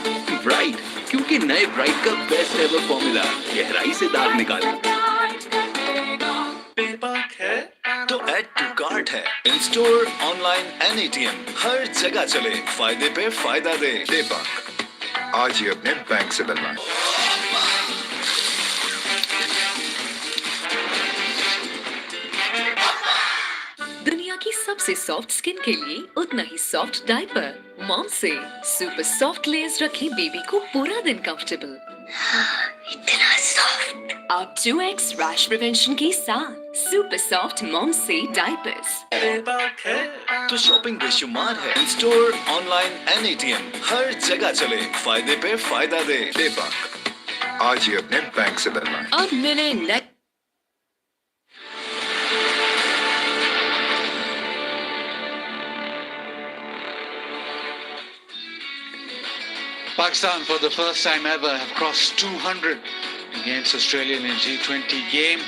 ब्राइट, क्योंकि नए ब्राइट का बेस्ट एवर फॉर्मूला गहराई से दाग निकाले. बेपाक है तो ऐड टू कार्ट है. In store, online and ATM हर जगह चले. फायदे पे फायदा दे. बेपाक. आज ही अपने बैंक से बनवाएं. दुनिया की सबसे सॉफ्ट स्किन के लिए उतना ही सॉफ्ट डायपर मॉम से. सुपर सॉफ्ट लेयर्स रखें बेबी को पूरा दिन कंफर्टेबल. इतना सॉफ्ट. अब 2x रैश प्रिवेंशन के साथ सुपर सॉफ्ट मॉम से डायपर्स. बेपाक है तो शॉपिंग बेशुमार है. In store, online and ATM हर जगह चले. फायदे पे फायदा दे. बेपाक. आज ही अपने बैंक से बनवाएं. अब मिले net. Pakistan for the first time ever have crossed 200 against Australia in a G20 game.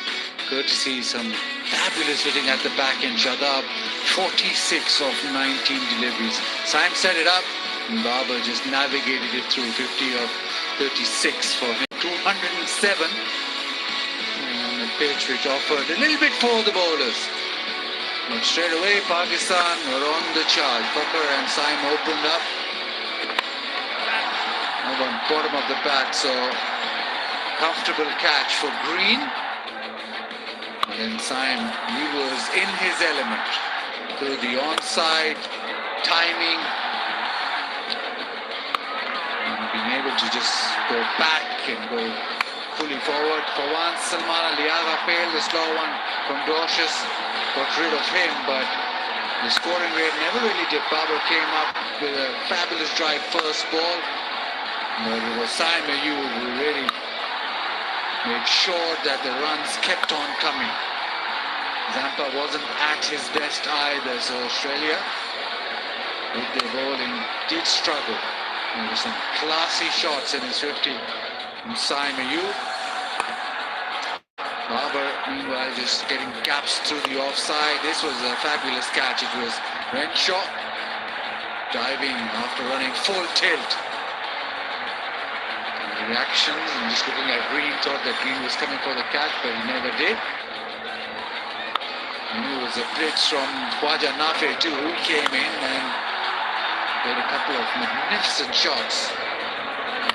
Courtesy some fabulous hitting at the back end. Shadab 46 of 19 deliveries. Saim set it up. Babar just navigated it through 50 of 36 for him. 207 on a pitch which offered a little bit for the bowlers. But straight away Pakistan were on the charge. Fakar and Saim opened up. On bottom of the bat, so comfortable catch for Green. And then Saim, he was in his element through the onside timing. able to just go back and go fully forward. For once, Salman Aliaga failed the slow one from Dorcius, got rid of him, but the scoring rate never really did. Babar came up with a fabulous drive first ball, but it was Saim Ayub who really made sure that the runs kept on coming. Zampa wasn't at his best either, so Australia, with their bowling, did struggle. There were some classy shots in his 50 from Saim Ayub. Babar, meanwhile, just getting gaps through the offside. This was a fabulous catch. It was Renshaw diving after running full tilt. The reactions, and just looking at Green, thought that Green was coming for the catch, but he never did. And it was a blitz from Khwaja Nafi too, who came in and made a couple of magnificent shots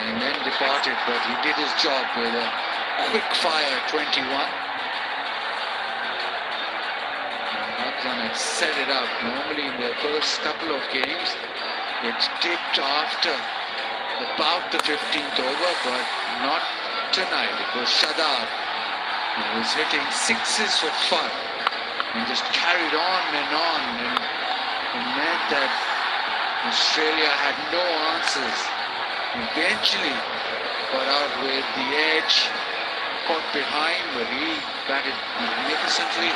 and then departed, but he did his job with a quick fire 21. Pakistan had set it up. Normally in their first couple of games, it's dipped after about the 15th over, but not tonight. It was Shadab who was hitting sixes for fun and just carried on, and it meant that Australia had no answers. Eventually got out with the edge, caught behind, but he batted magnificently.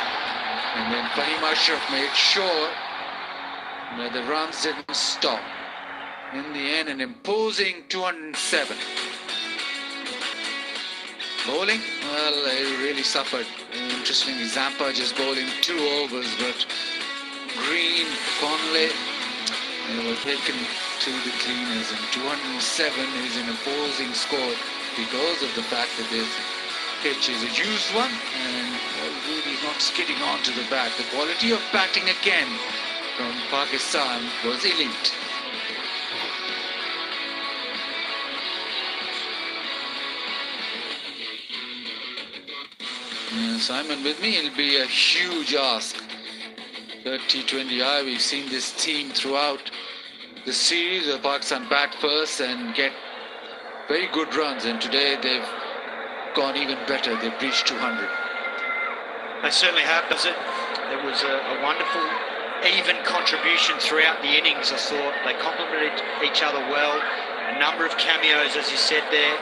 And then Fahim Ashraf made sure that the runs didn't stop. In the end, an imposing 207. Bowling, well, they really suffered. Interestingly, Zampa just bowling 2 overs, but Green, Conley, they were taken to the cleaners, and 207 is an opposing score because of the fact that this pitch is a used one and really not skidding onto the bat. The quality of batting again from Pakistan was elite. Simon, with me, it'll be a huge ask. 30-20, we've seen this team throughout the series of Pakistan bat first and get very good runs, and today they've gone even better. They've reached 200. They certainly have, does it? There was a wonderful, even contribution throughout the innings. I thought they complemented each other well. A number of cameos, as you said there,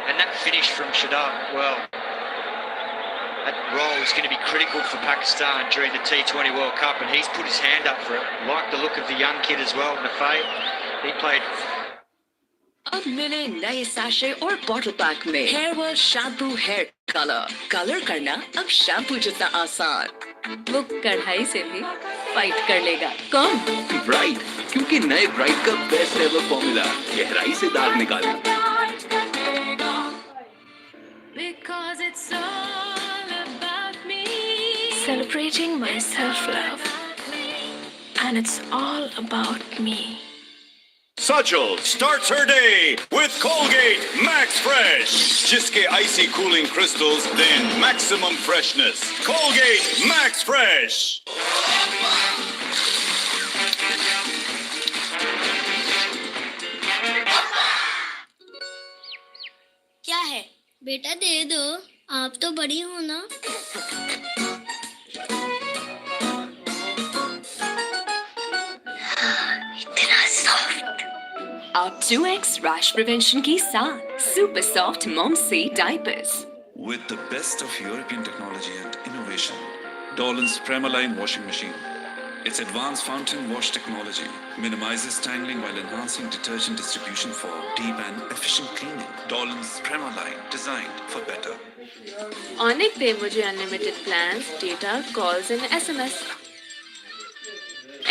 and that finish from Shadab, well, that role is going to be critical for Pakistan during the T20 World Cup, and he's put his hand up for it. Like the look of the young kid as well, Nafay. He played. अब मिले नए sachet और bottle pack में hair wash shampoo hair colour करना अब shampoo जितना आसान। वो कढ़ाई से भी फाइट कर लेगा। कौन? ब्राइट, क्योंकि नए ब्राइट का बेस्ट एवर फॉर्मूला गहराई से दाग निकाले। Because it's all about me. Celebrating my self-love. And it's all about me. Sajal starts her day with Colgate Max Fresh. जिसके icy cooling crystals, then maximum freshness. Colgate Max Fresh. क्या है बेटा, दे दो, आप तो बड़ी हो ना। अब 2x rash prevention के साथ super soft mom safe diapers. With the best of European technology and innovation, Dolan's Premaline washing machine. Its advanced fountain wash technology minimizes tangling while enhancing detergent distribution for deep and efficient cleaning. Dolan's Premaline, designed for better. Onyx दे मुझे unlimited plans, data, calls and SMS.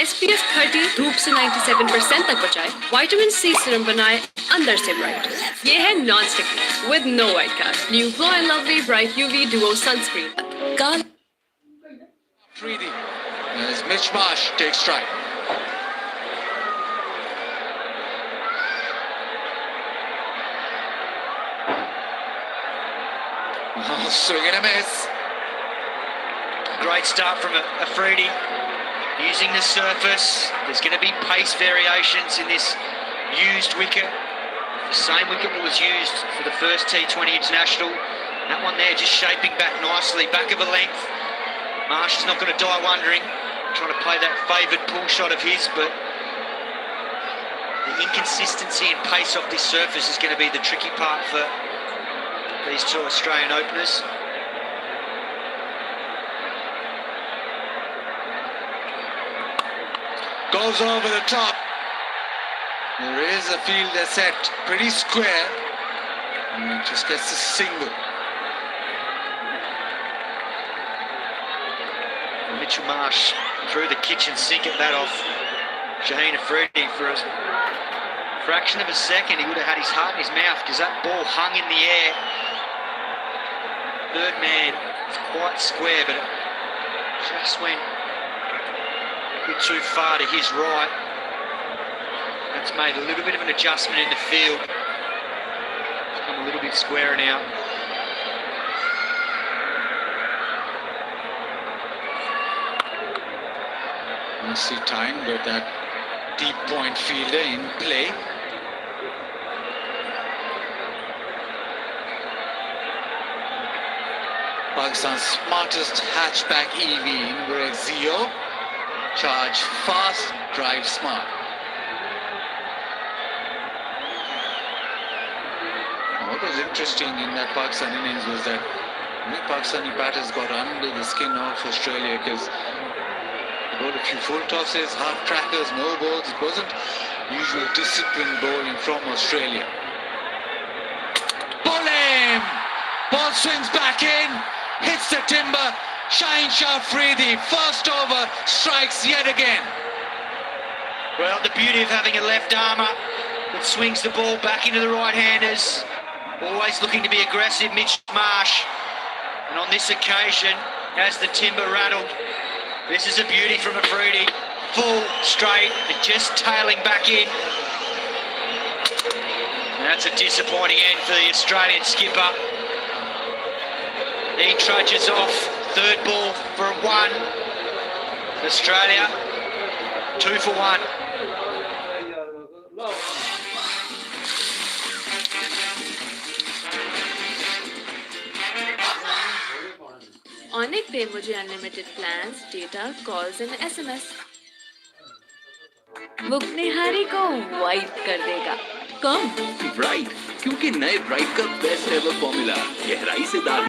SPF 30 धूप से 97% तक बचाए, vitamin C serum बनाए अंदर से bright. ये है non stick with no white cast. New Glow and Lovely Bright UV Duo Sunscreen. Gun. Freedy. As Mitch Marsh takes strike. Oh, swing and a miss. Great start from Afridi. Using the surface. There's going to be pace variations in this used wicket. Same wicket that was used for the first T20 international. That one there just shaping back nicely, back of a length. Marsh is not going to die wondering, trying to play that favoured pull shot of his, but the inconsistency and pace off this surface is going to be the tricky part for these two Australian openers. Goes over the top. There is a fielder set pretty square. And he just gets a single. Mitchell Marsh through the kitchen sink at that off Shaheen Afridi for a fraction of a second. He would have had his heart in his mouth because that ball hung in the air. Third man was quite square, but it just went a bit too far to his right. That's made a little bit of an adjustment in the field. It's come a little bit squarer now. Nicely timed, but that deep point fielder in play. Pakistan's smartest hatchback EV in Greg Zio. Charge fast, drive smart. What was interesting in that Pakistan innings was that many Pakistani batters got under the skin of Australia because they bowled a few full tosses, half trackers, no balls. It wasn't usual disciplined bowling from Australia. Bowling! Ball swings back in, hits the timber. Shaheen Afridi, first over, strikes yet again. Well, the beauty of having a left armour that swings the ball back into the right-handers. Always looking to be aggressive, Mitch Marsh. And on this occasion, as the timber rattled, this is a beauty from Afridi. Full, straight, and just tailing back in. And that's a disappointing end for the Australian skipper. He trudges off. Third ball for a 1. Australia, 2 for 1. Onyx पे मुझे unlimited plans, data, calls and SMS. वो निहारी को wipe कर देगा. कम. Bright, क्योंकि नए bright का best ever formula गहराई से दाल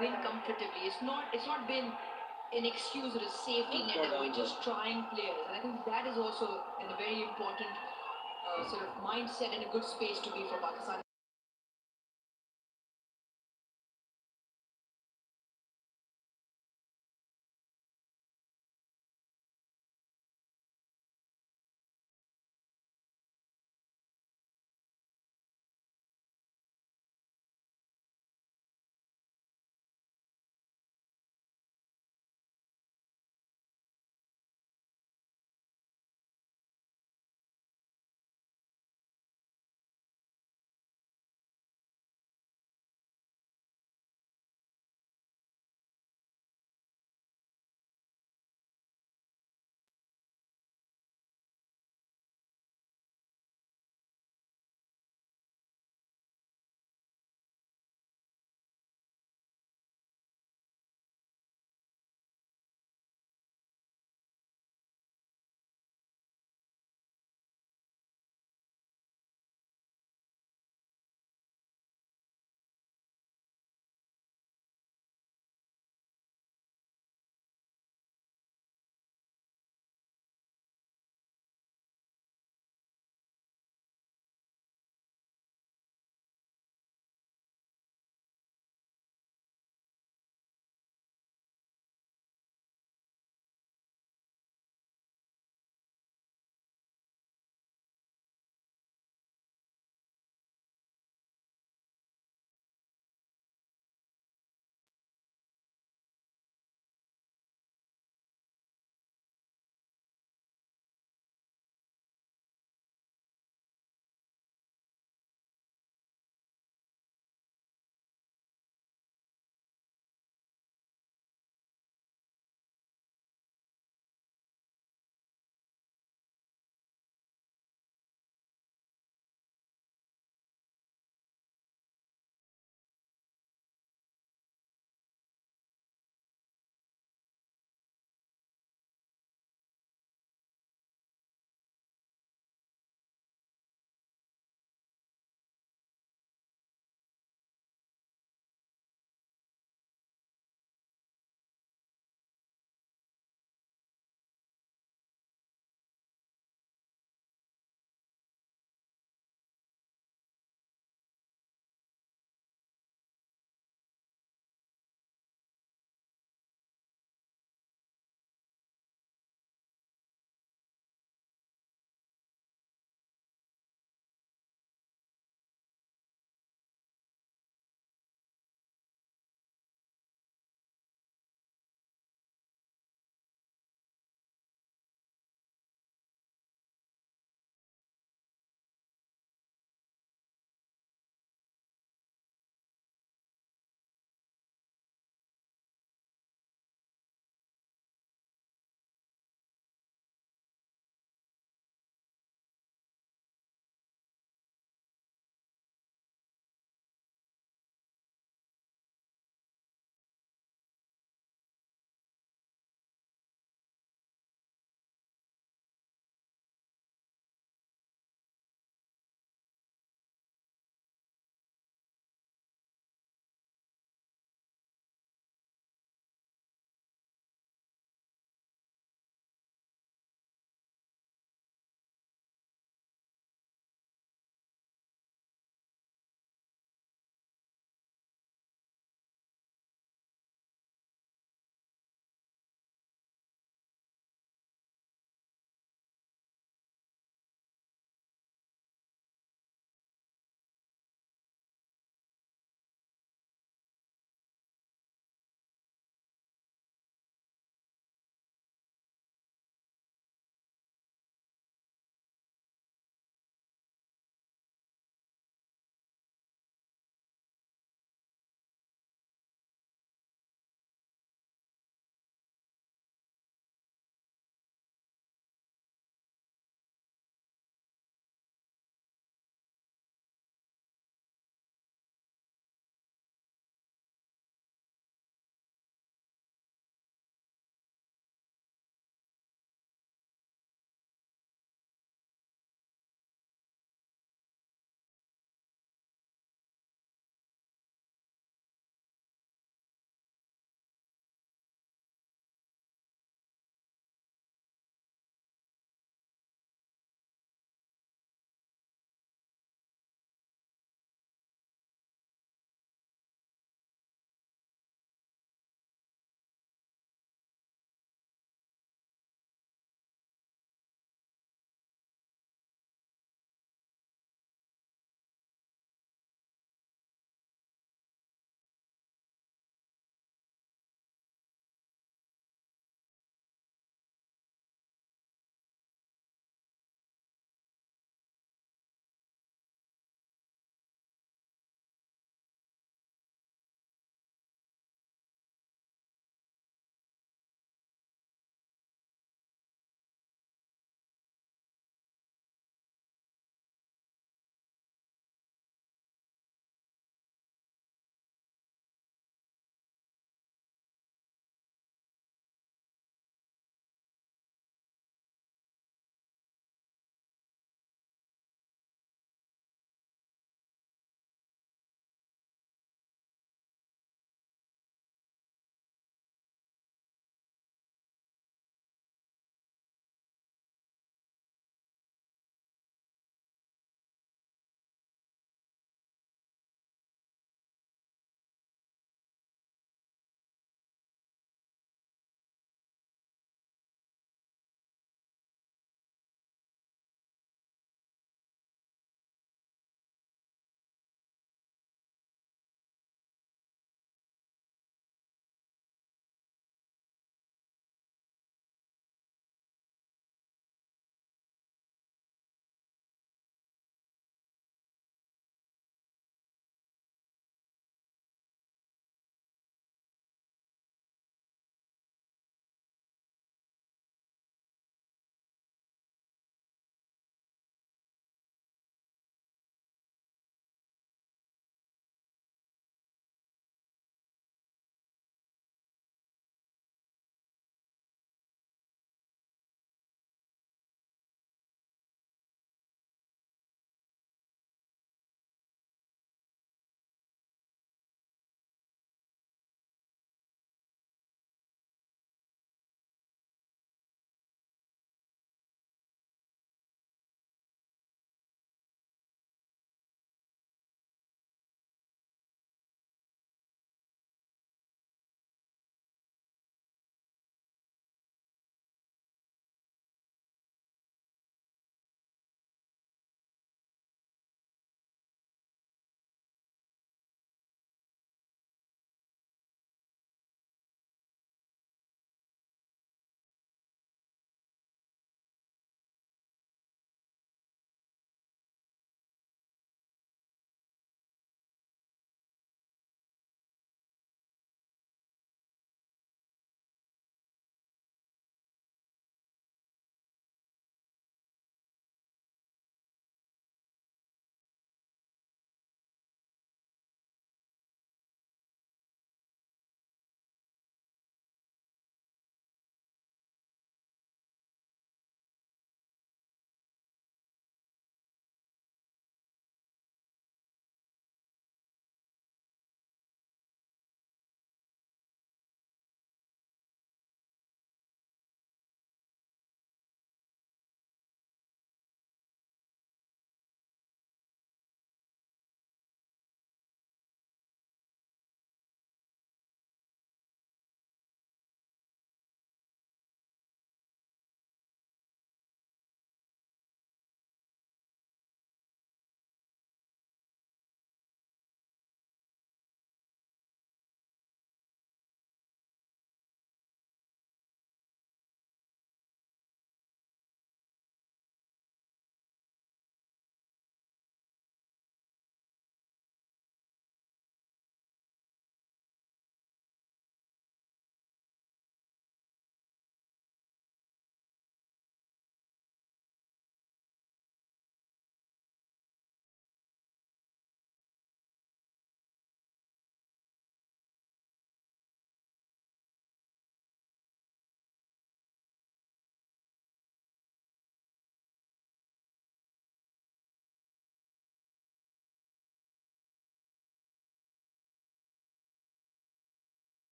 win comfortably. It's not been an excuse or a safety net that we're just trying players. And I think that is also a very important sort of mindset and a good space to be for Pakistan.